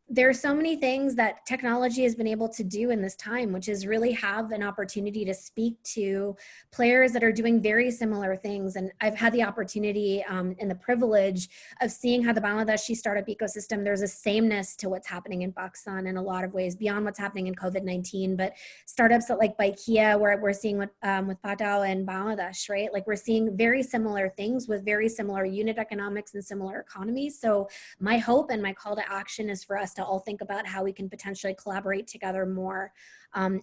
there are so many things that technology has been able to do in this time, which is really have an opportunity to speak to players that are doing very similar things. And I've had the opportunity and the privilege of seeing how the Bangladeshi startup ecosystem, there's a sameness to what's happening in Pakistan in a lot of ways beyond what's happening in COVID-19, but startups that like BYKEA, where we're seeing with Patao and Bangladesh, right? Like we're seeing very similar things with very similar unit economics and similar economies. So my hope and my call to action is for us to all think about how we can potentially collaborate together more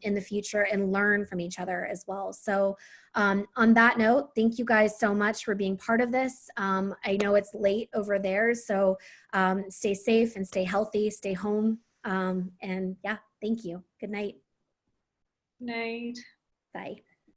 in the future and learn from each other as well. So on that note, thank you guys so much for being part of this. I know it's late over there, so stay safe and stay healthy, stay home. And yeah, thank you. Good night. Night. Bye.